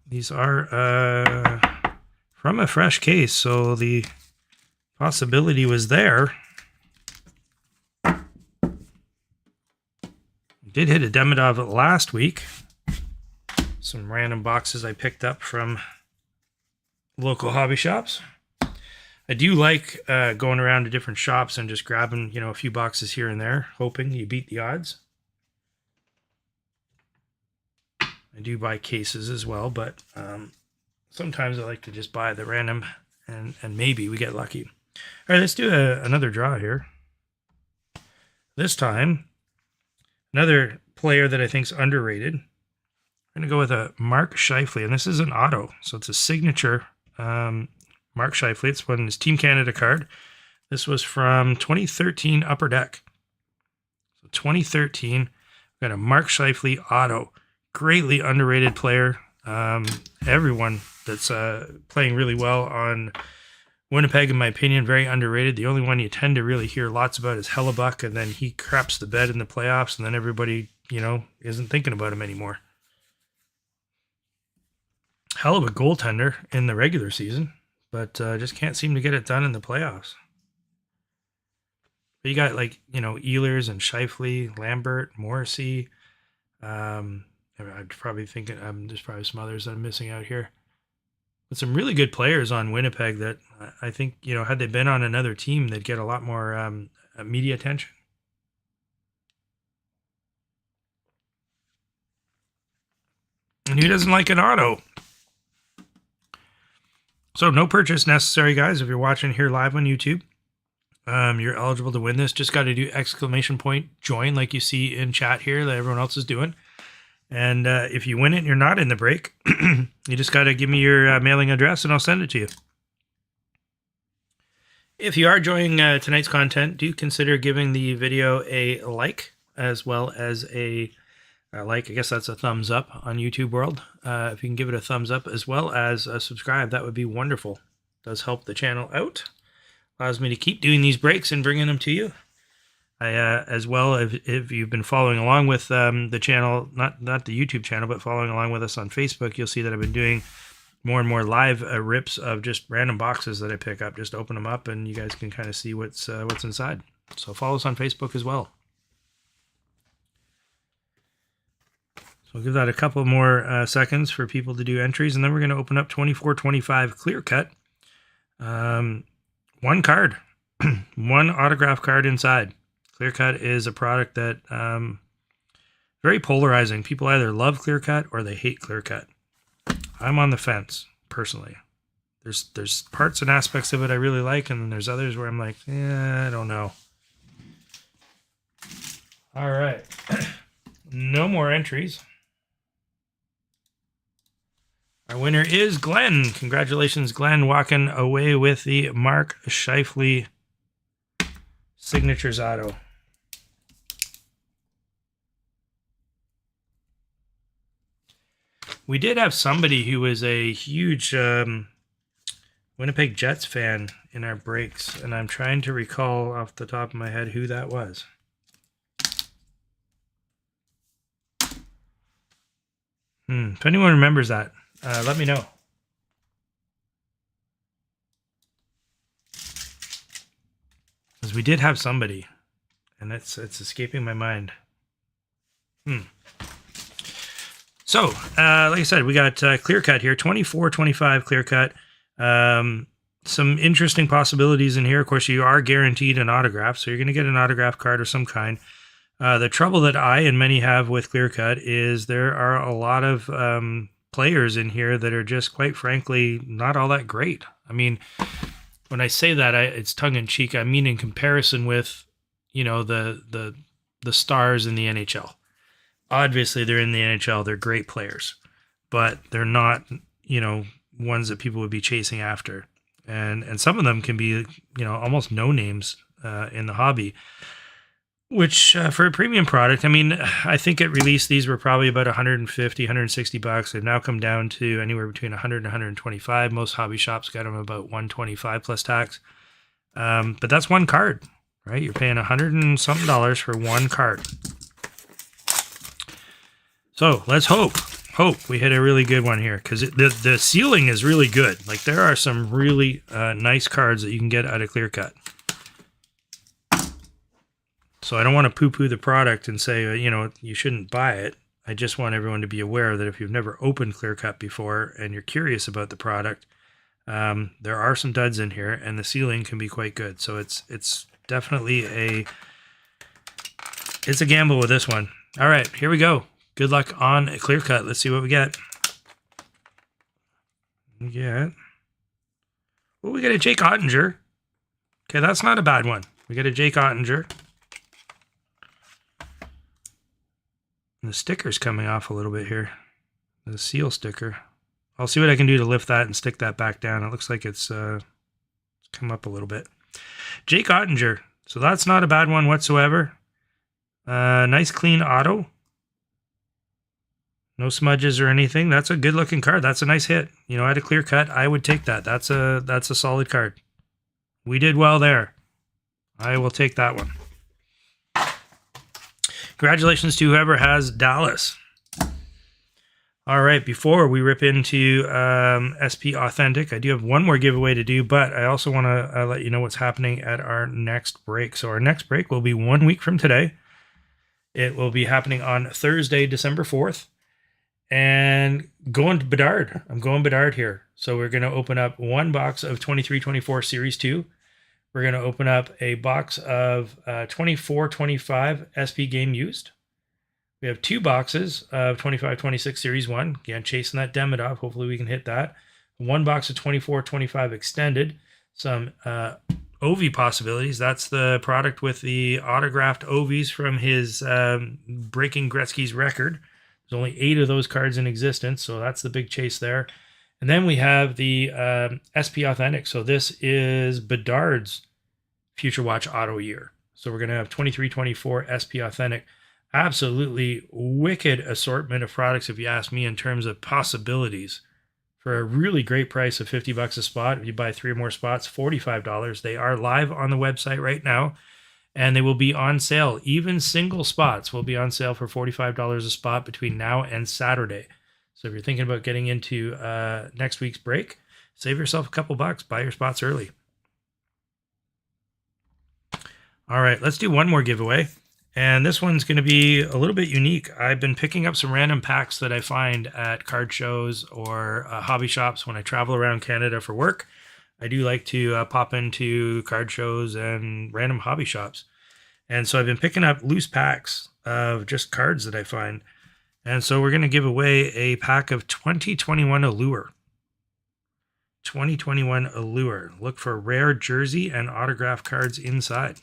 These are from a fresh case, so the possibility was there. Did hit a Demidov last week. Some random boxes I picked up from local hobby shops. I do like going around to different shops and just grabbing, a few boxes here and there, hoping you beat the odds. I do buy cases as well, but sometimes I like to just buy the random and maybe we get lucky. All right, let's do another draw here. This time, another player that I think is underrated. I'm going to go with a Mark Scheifele, and this is an auto, so it's a signature Mark Scheifele. It's one his Team Canada card. This was from 2013 Upper Deck. So 2013, we've got a Mark Scheifele auto. Greatly underrated player. Everyone that's playing really well on Winnipeg, in my opinion, very underrated. The only one you tend to really hear lots about is Hellebuck, and then he craps the bed in the playoffs, and then everybody, isn't thinking about him anymore. Hell of a goaltender in the regular season, but just can't seem to get it done in the playoffs. But you got Ehlers and Scheifele, Lambert, Morrissey. I'm probably thinking there's probably some others that I'm missing out here. But some really good players on Winnipeg that I think, had they been on another team, they'd get a lot more media attention. And who doesn't like an auto? So no purchase necessary, guys. If you're watching here live on YouTube, you're eligible to win this. Just got to do ! join like you see in chat here that everyone else is doing. And if you win it and you're not in the break, you just got to give me your mailing address and I'll send it to you. If you are enjoying tonight's content, do consider giving the video a like as well as a I guess that's a thumbs up on YouTube world. If you can give it a thumbs up as well as a subscribe, that would be wonderful. It does help the channel out. Allows me to keep doing these breaks and bringing them to you. As well, if you've been following along with the channel, not the YouTube channel, but following along with us on Facebook, you'll see that I've been doing more and more live rips of just random boxes that I pick up. Just open them up and you guys can kind of see what's inside. So follow us on Facebook as well. So I'll give that a couple more seconds for people to do entries, and then we're going to open up 24-25 clear cut. One card, one autograph card inside. Clear cut is a product that very polarizing. People either love clear cut or they hate clear cut. I'm on the fence personally. There's parts and aspects of it I really like, and then there's others where I'm like, I don't know. All right, no more entries. Our winner is Glenn. Congratulations, Glenn, walking away with the Mark Scheifele Signatures Auto. We did have somebody who was a huge Winnipeg Jets fan in our breaks, and I'm trying to recall off the top of my head who that was. If anyone remembers that, let me know. Because we did have somebody, and it's escaping my mind. So, like I said, we got clear cut here, 24-25 clear cut. Some interesting possibilities in here. Of course, you are guaranteed an autograph, so you're going to get an autograph card of some kind. The trouble that I and many have with clear cut is there are a lot of players in here that are just, quite frankly, not all that great. I mean, when I say that, it's tongue-in-cheek. I mean in comparison with, the stars in the NHL. Obviously, they're in the NHL. They're great players, but they're not, ones that people would be chasing after. And some of them can be, almost no names in the hobby, which for a premium product, I mean, I think at release, these were probably about $150, $160. They've now come down to anywhere between $100 and $125. Most hobby shops got them about $125 plus tax. But that's one card, right? You're paying $100 and something for one card. So let's hope we hit a really good one here, because the ceiling is really good. Like, there are some really nice cards that you can get out of clear cut. So I don't want to poo-poo the product and say, you shouldn't buy it. I just want everyone to be aware that if you've never opened clear cut before and you're curious about the product, There are some duds in here, and the ceiling can be quite good. So it's definitely a gamble with this one. All right, here we go. Good luck on a clear cut. Let's see what we get. Well, we got a Jake Ottinger. Okay, that's not a bad one. We got a Jake Ottinger. And the sticker's coming off a little bit here. The seal sticker. I'll see what I can do to lift that and stick that back down. It looks like it's come up a little bit. Jake Ottinger. So that's not a bad one whatsoever. Nice clean auto. No smudges or anything. That's a good looking card. That's a nice hit. You know, at a clear cut, I would take that. That's a solid card. We did well there. I will take that one. Congratulations to whoever has Dallas. All right, before we rip into SP Authentic, I do have one more giveaway to do, but I also want to let you know what's happening at our next break. So our next break will be 1 week from today. It will be happening on Thursday, December 4th. And going to Bedard. I'm going Bedard here. So we're going to open up one box of 23-24 Series 2. We're going to open up a box of 24-25 SP Game Used. We have 2 boxes of 25-26 Series 1. Again, chasing that Demidov. Hopefully we can hit that. 1 box of 24-25 Extended. Some Ovi possibilities. That's the product with the autographed Ovis from his breaking Gretzky's record. There's only 8 of those cards in existence, so that's the big chase there. And then we have the SP Authentic. So this is Bedard's Future Watch Auto Year. So we're going to have 23-24 SP Authentic. Absolutely wicked assortment of products, if you ask me, in terms of possibilities. For a really great price of $50 a spot. If you buy 3 or more spots, $45. They are live on the website right now, and they will be on sale. Even single spots will be on sale for $45 a spot between now and Saturday. So if you're thinking about getting into next week's break, save yourself a couple bucks. Buy your spots early. All right, let's do one more giveaway. And this one's going to be a little bit unique. I've been picking up some random packs that I find at card shows or hobby shops when I travel around Canada for work. I do like to pop into card shows and random hobby shops. And so I've been picking up loose packs of just cards that I find. And so we're going to give away a pack of 2021 Allure. 2021 Allure. Look for rare jersey and autograph cards inside.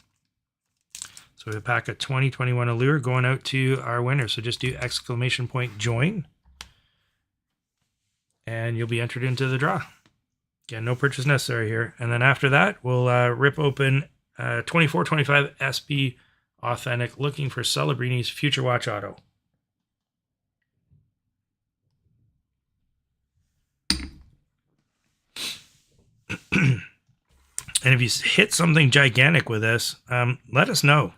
So we have a pack of 2021 Allure going out to our winner. So just do !join. And you'll be entered into the draw. Again, no purchase necessary here. And then after that, we'll rip open 24-25 SP Authentic, looking for Celebrini's Future Watch Auto. And if you hit something gigantic with this, let us know.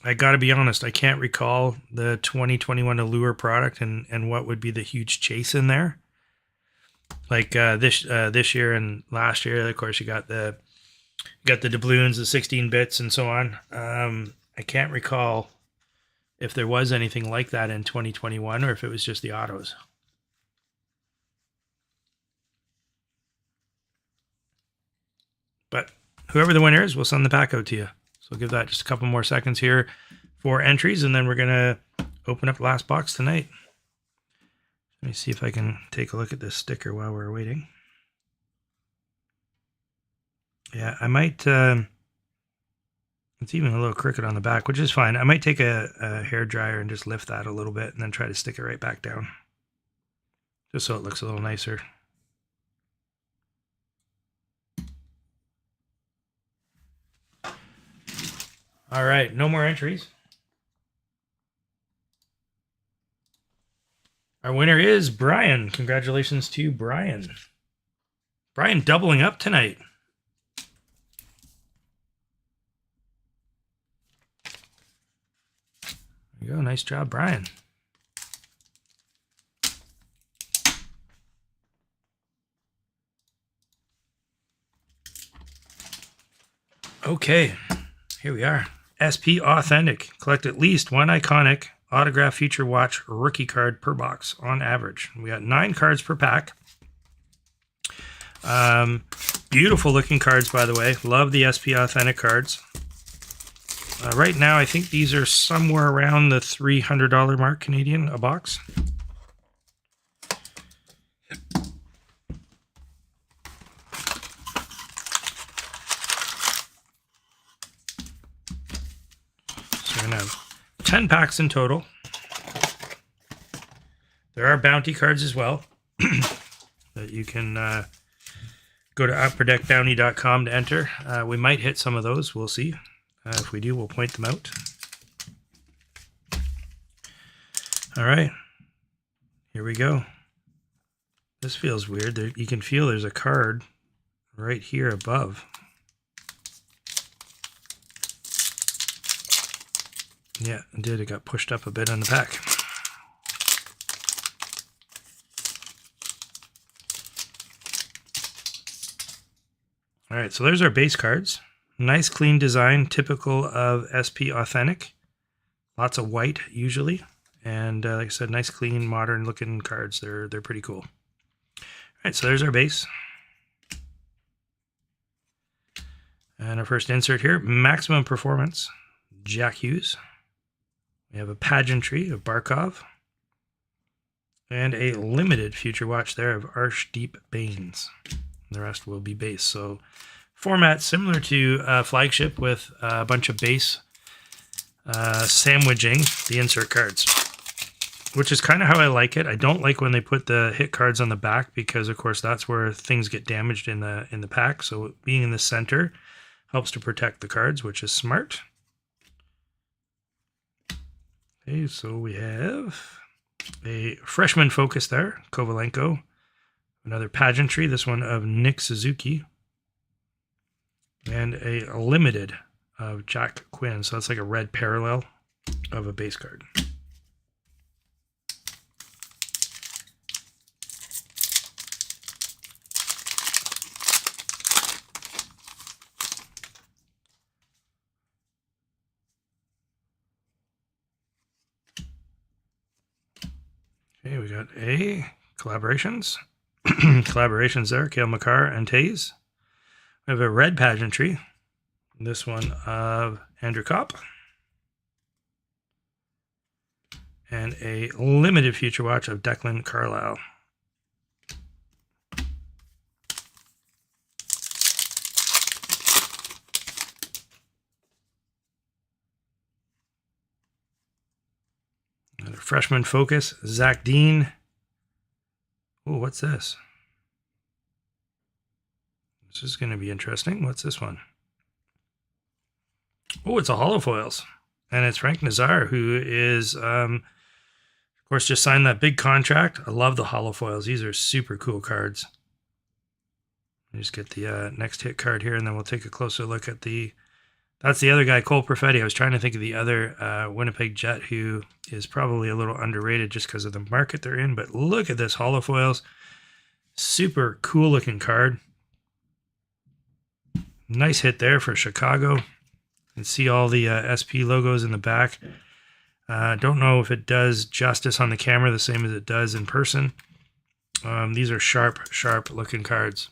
I got to be honest, I can't recall the 2021 Allure product and what would be the huge chase in there. Like this year and last year, of course, you got the doubloons, the 16 bits, and so on. I can't recall if there was anything like that in 2021 or if it was just the autos. But whoever the winner is, we'll send the pack out to you. So give that just a couple more seconds here for entries, and then we're going to open up the last box tonight. Let me see if I can take a look at this sticker while we're waiting. Yeah, I might... it's even a little crooked on the back, which is fine. I might take a hair dryer and just lift that a little bit and then try to stick it right back down. Just so it looks a little nicer. All right, no more entries. Our winner is Brian. Congratulations to Brian. Brian doubling up tonight. There you go. Nice job, Brian. Okay, here we are. SP Authentic. Collect at least one iconic autograph Future Watch rookie card per box on average. We got 9 cards per pack. Beautiful looking cards, by the way. Love the SP Authentic cards. Right now, I think these are somewhere around the $300 mark Canadian a box. So we're going to have 10 packs in total. There are bounty cards as well that you can go to upperdeckbounty.com to enter. We might hit some of those. We'll see. If we do, we'll point them out. All right. Here we go. This feels weird. You can feel there's a card right here above. Yeah, it did. It got pushed up a bit on the pack. All right, so there's our base cards. Nice clean design, typical of SP Authentic. Lots of white usually, and like I said, nice clean modern looking cards. They're pretty cool. All right, so there's our base. And our first insert here, Maximum Performance, Jack Hughes. We have a Pageantry of Barkov. And a limited Future Watch there of Archdeep Baines. The rest will be base. So format similar to Flagship with a bunch of base sandwiching the insert cards, which is kind of how I like it. I don't like when they put the hit cards on the back because, of course, that's where things get damaged in the pack. So being in the center helps to protect the cards, which is smart. Okay, so we have a freshman focus there, Kovalenko. Another Pageantry, this one of Nick Suzuki. And a limited of Jack Quinn. So that's like a red parallel of a base card. Okay, we got a collaborations. Collaborations there, Cale Makar and Taze. We have a red Pageantry. This one of Andrew Kopp. And a limited Future Watch of Declan Carlisle. Another freshman focus, Zach Dean. Oh, what's this? This is going to be interesting. What's this one? Oh, it's a holofoils. And it's Frank Nazar, who is, of course, just signed that big contract. I love the holofoils. These are super cool cards. Let me just get the next hit card here, and then we'll take a closer look at the... That's the other guy, Cole Perfetti. I was trying to think of the other Winnipeg Jet, who is probably a little underrated just because of the market they're in. But look at this holofoils. Super cool looking card. Nice hit there for Chicago. You can see all the SP logos in the back. Don't know if it does justice on the camera the same as it does in person. These are sharp looking cards.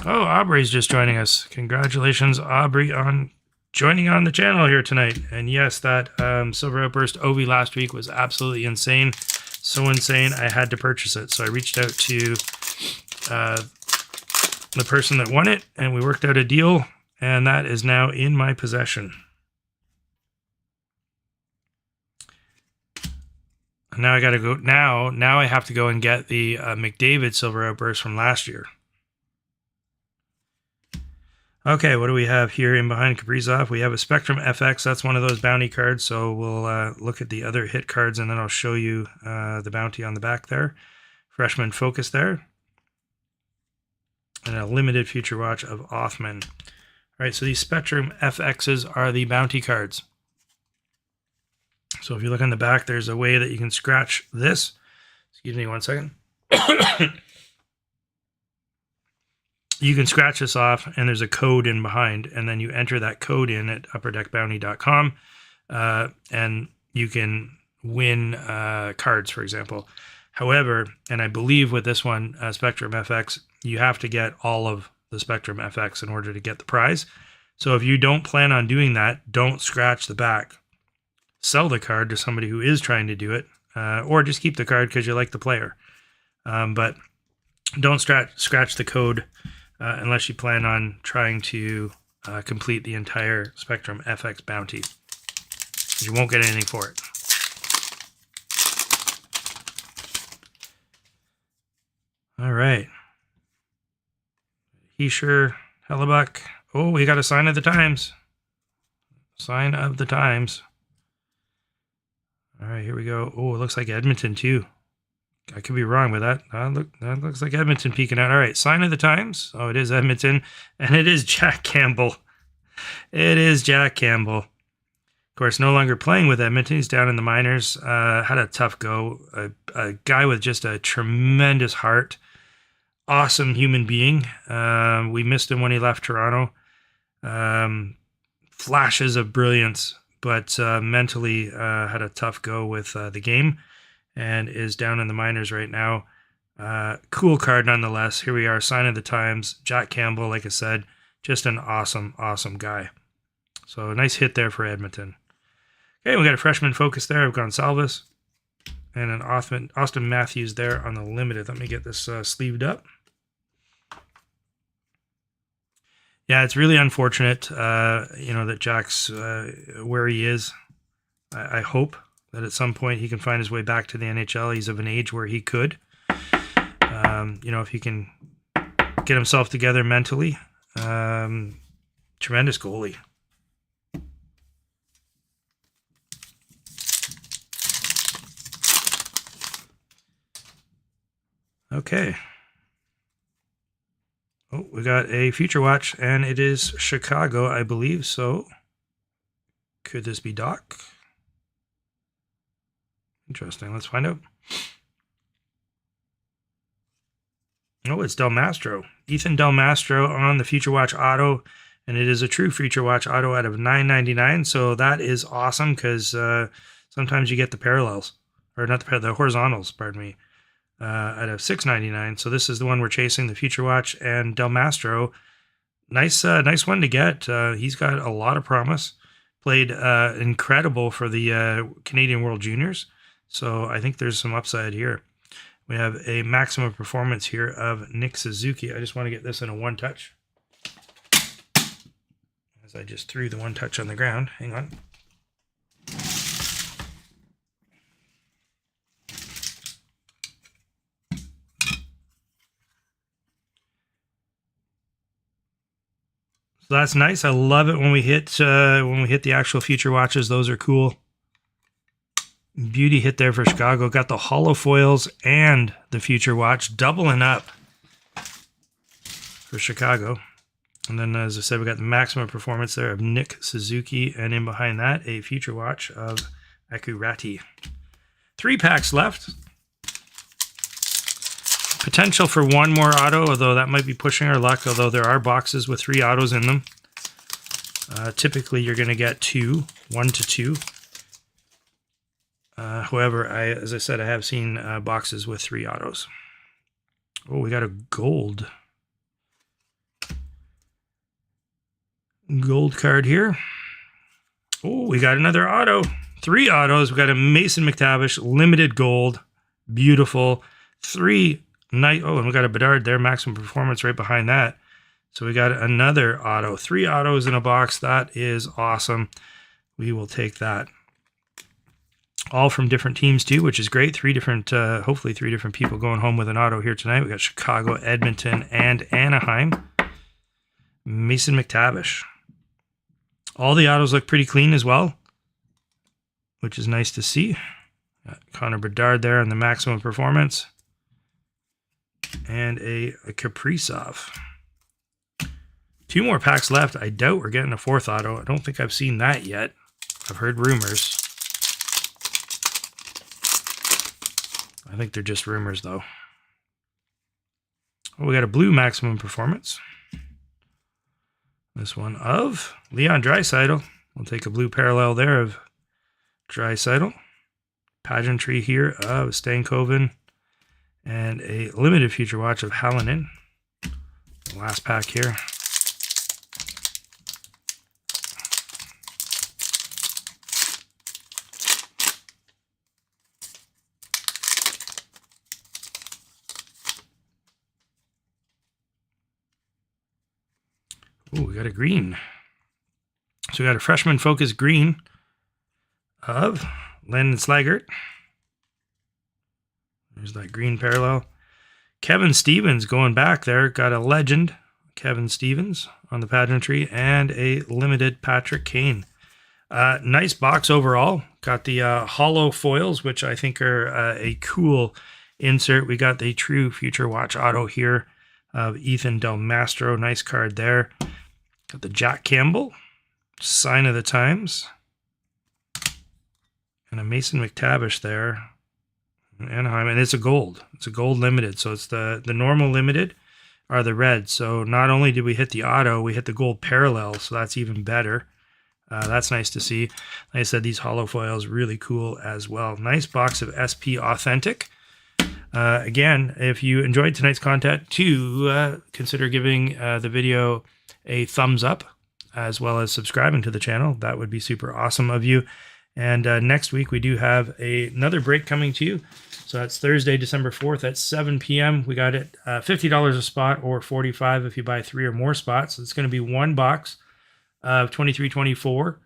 Oh, Aubrey's just joining us. Congratulations, Aubrey, on joining on the channel here tonight. And yes, that Silver Outburst Ovi last week was absolutely insane. So insane, I had to purchase it. So I reached out to the person that won it, and we worked out a deal, and that is now in my possession. Now I got to go. Now I have to go and get the McDavid Silver Outburst from last year. Okay, what do we have here in behind Kaprizov? We have a Spectrum FX. That's one of those bounty cards. So we'll look at the other hit cards, and then I'll show you the bounty on the back there. Freshman focus there. And a limited Future Watch of Othman. All right, so these Spectrum FXs are the bounty cards. So if you look on the back, there's a way that you can scratch this. Excuse me one second. You can scratch this off, and there's a code in behind, and then you enter that code in at upperdeckbounty.com. and you can win cards, for example. However, and I believe with this one, Spectrum FX, you have to get all of the Spectrum FX in order to get the prize. So if you don't plan on doing that, don't scratch the back. Sell the card to somebody who is trying to do it, or just keep the card because you like the player. But don't scratch the code unless you plan on trying to complete the entire Spectrum FX bounty. You won't get anything for it. All right. Heisher, Hellebuck. Oh, we got a sign of the times. Sign of the times. All right, here we go. Oh, it looks like Edmonton too. I could be wrong with that. That looks like Edmonton peeking out. All right, sign of the times. Oh, it is Edmonton, and it is Jack Campbell. It is Jack Campbell. Of course, no longer playing with Edmonton. He's down in the minors. Had a tough go. A guy with just a tremendous heart. Awesome human being. We missed him when he left Toronto. Flashes of brilliance, but mentally had a tough go with the game and is down in the minors right now. Cool card nonetheless. Here we are, sign of the times. Jack Campbell, like I said, just an awesome, awesome guy. So a nice hit there for Edmonton. Okay, we got a freshman focus there of Gonsalves and an Austin Matthews there on the limited. Let me get this sleeved up. Yeah, it's really unfortunate, that Jack's where he is. I hope that at some point he can find his way back to the NHL. He's of an age where he could. If he can get himself together mentally. Tremendous goalie. Okay. Oh, we got a Future Watch, and it is Chicago, I believe. So, could this be Doc? Interesting. Let's find out. Oh, it's Del Mastro. Ethan Del Mastro on the Future Watch Auto, and it is a true Future Watch Auto out of $9.99. So that is awesome because sometimes you get the parallels, or not the horizontals, pardon me. Out of $6.99. So this is the one we're chasing, the Future Watch, and Del Mastro. Nice one to get. He's got a lot of promise. Played incredible for the Canadian World Juniors. So I think there's some upside here. We have a maximum performance here of Nick Suzuki. I just want to get this in a one touch. As I just threw the one touch on the ground. Hang on. So that's nice. I love it when we hit the actual Future Watches. Those are cool. Beauty hit there for Chicago. Got the hollow foils and the Future Watch doubling up for Chicago. And then, as I said, we got the maximum performance there of Nick Suzuki, and in behind that, a Future Watch of Akurati. 3 packs left. Potential for one more auto, although that might be pushing our luck, although there are boxes with 3 autos in them. Typically, you're going to get 1 to 2. However, as I said, I have seen boxes with 3 autos. Oh, we got a gold card here. Oh, we got another auto. 3 autos. We got a Mason McTavish limited gold. Beautiful. 3 nice. Oh, and we got a Bedard there. Maximum performance right behind that. So we got another auto. 3 autos in a box. That is awesome. We will take that. All from different teams too, which is great. 3 different, hopefully 3 different people going home with an auto here tonight. We got Chicago, Edmonton, and Anaheim. Mason McTavish. All the autos look pretty clean as well, which is nice to see. Got Connor Bedard there on the maximum performance. And a Kaprizov. 2 more packs left. I doubt we're getting a 4th auto. I don't think I've seen that yet. I've heard rumors. I think they're just rumors, though. Oh, we got a blue maximum performance. This one of Leon Draisaitl. We'll take a blue parallel there of Draisaitl. Pageantry here of Stankoven. And a limited future watch of Hallinan. Last pack here. Ooh, we got a green. So we got a freshman focus green of Landon Slaggert. There's that green parallel. Kevin Stevens going back there. Got a legend, Kevin Stevens, on the pageantry. And a limited Patrick Kane. Nice box overall. Got the hollow foils, which I think are a cool insert. We got the true Future Watch auto here of Ethan Del Mastro. Nice card there. Got the Jack Campbell, Sign of the Times. And a Mason McTavish there. Anaheim, and it's a gold. It's a gold limited. So it's the normal limited are the red. So not only did we hit the auto, we hit the gold parallel. So that's even better. That's nice to see. Like I said, these hollow foils really cool as well. Nice box of SP Authentic. Again, if you enjoyed tonight's content, consider giving the video a thumbs up, as well as subscribing to the channel. That would be super awesome of you. And next week, we do have another break coming to you. So that's Thursday, December 4th at 7 p.m. We got it $50 a spot, or $45 if you buy 3 or more spots. So it's going to be one box of 23-24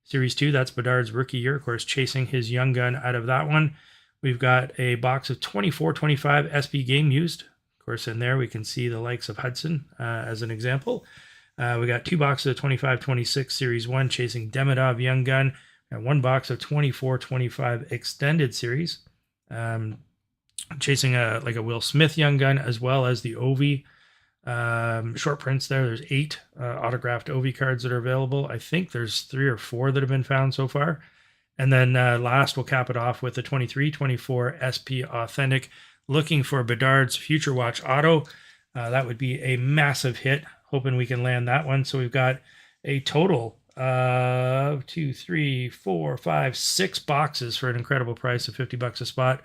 Series 2. That's Bedard's rookie year. Of course, chasing his young gun out of that one. We've got a box of 24-25 SP game used. Of course, in there we can see the likes of Hudson as an example. We got 2 boxes of 25-26 Series 1 chasing Demidov young gun. And 1 box of 24-25 extended series, chasing a Will Smith young gun, as well as the Ovi short prints there. There's 8 autographed Ovi cards that are available. I think there's 3 or 4 that have been found so far. And then last, we'll cap it off with the 23-24 SP Authentic. Looking for Bedard's Future Watch auto. That would be a massive hit. Hoping we can land that one. So we've got a total 2, 3, 4, 5, 6 boxes for an incredible price of $50 a spot.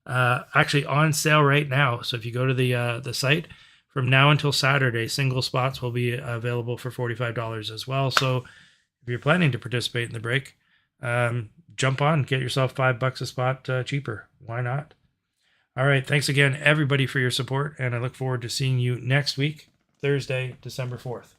Actually on sale right now. So if you go to the site, from now until Saturday, single spots will be available for $45 as well. So if you're planning to participate in the break, jump on, get yourself $5 a spot cheaper. Why not? All right. Thanks again, everybody, for your support. And I look forward to seeing you next week, Thursday, December 4th.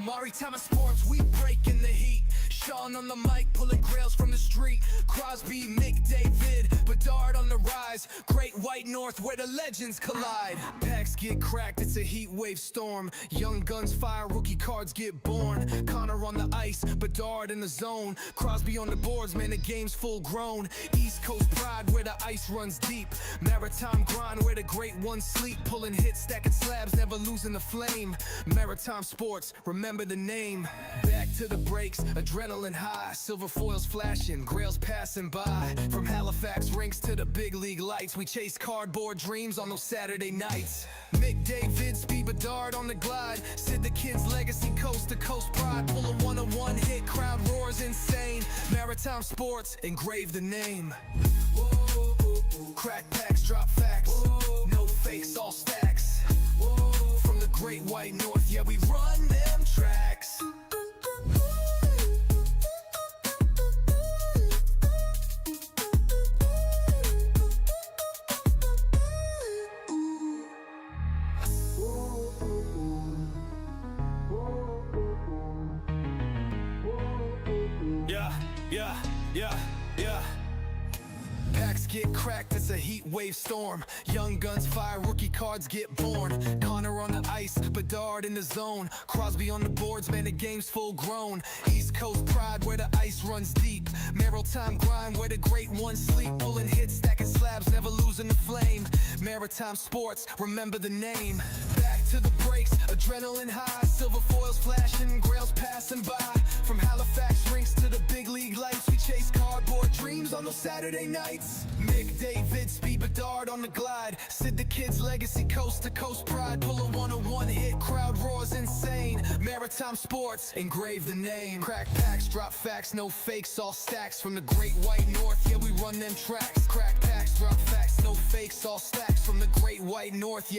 Maritime sports, we breaking the heat. Sean on the mic, pulling grails from the street. Crosby, McDavid, Bedard on the rise. Great White North, where the legends collide. Packs get cracked, it's a heat wave storm. Young guns fire, rookie cards get born. Connor on the ice, Bedard in the zone. Crosby on the boards, man, the game's full grown. East Coast pride, where the ice runs deep. Maritime grind, where the great ones sleep. Pulling hits, stacking slabs, never losing the flame. Maritime sports, remember the name. Back to the breaks, adrenaline high, silver foils flashing, grails passing by. From Halifax rinks to the big league lights, we chase cardboard dreams on those Saturday nights. McDavid, Speed Bedard on the glide, Sid the Kid's legacy, coast to coast pride. Pull a one-on-one hit, crowd roars insane. Maritime sports, engrave the name. Crack packs, drop facts, no fakes, all stacks. From the great White North, yeah, we run them tracks. Packs get cracked, it's a heat wave storm. Young guns fire, rookie cards get born. Connor on the ice, Bedard in the zone. Crosby on the boards, man, the game's full grown. East Coast pride, where the ice runs deep. Maritime grind, where the great ones sleep. Pulling hits, stacking slabs, never losing the flame. Maritime sports, remember the name. Back to the breaks, adrenaline high. Silver foils flashing, grails passing by. From Halifax rinks to the big league lights, we chase cardboard dreams. dreams on those Saturday nights. Mick, David, speed Bedard on the glide. Sid the Kid's legacy, coast to coast pride. Pull a 101 hit, crowd roars insane. Maritime Sports, engrave the name. Crack packs, drop facts, no fakes, all stacks. From the great white north, yeah, we run them tracks. Crack packs, drop facts, no fakes, all stacks. From the great white north, yeah.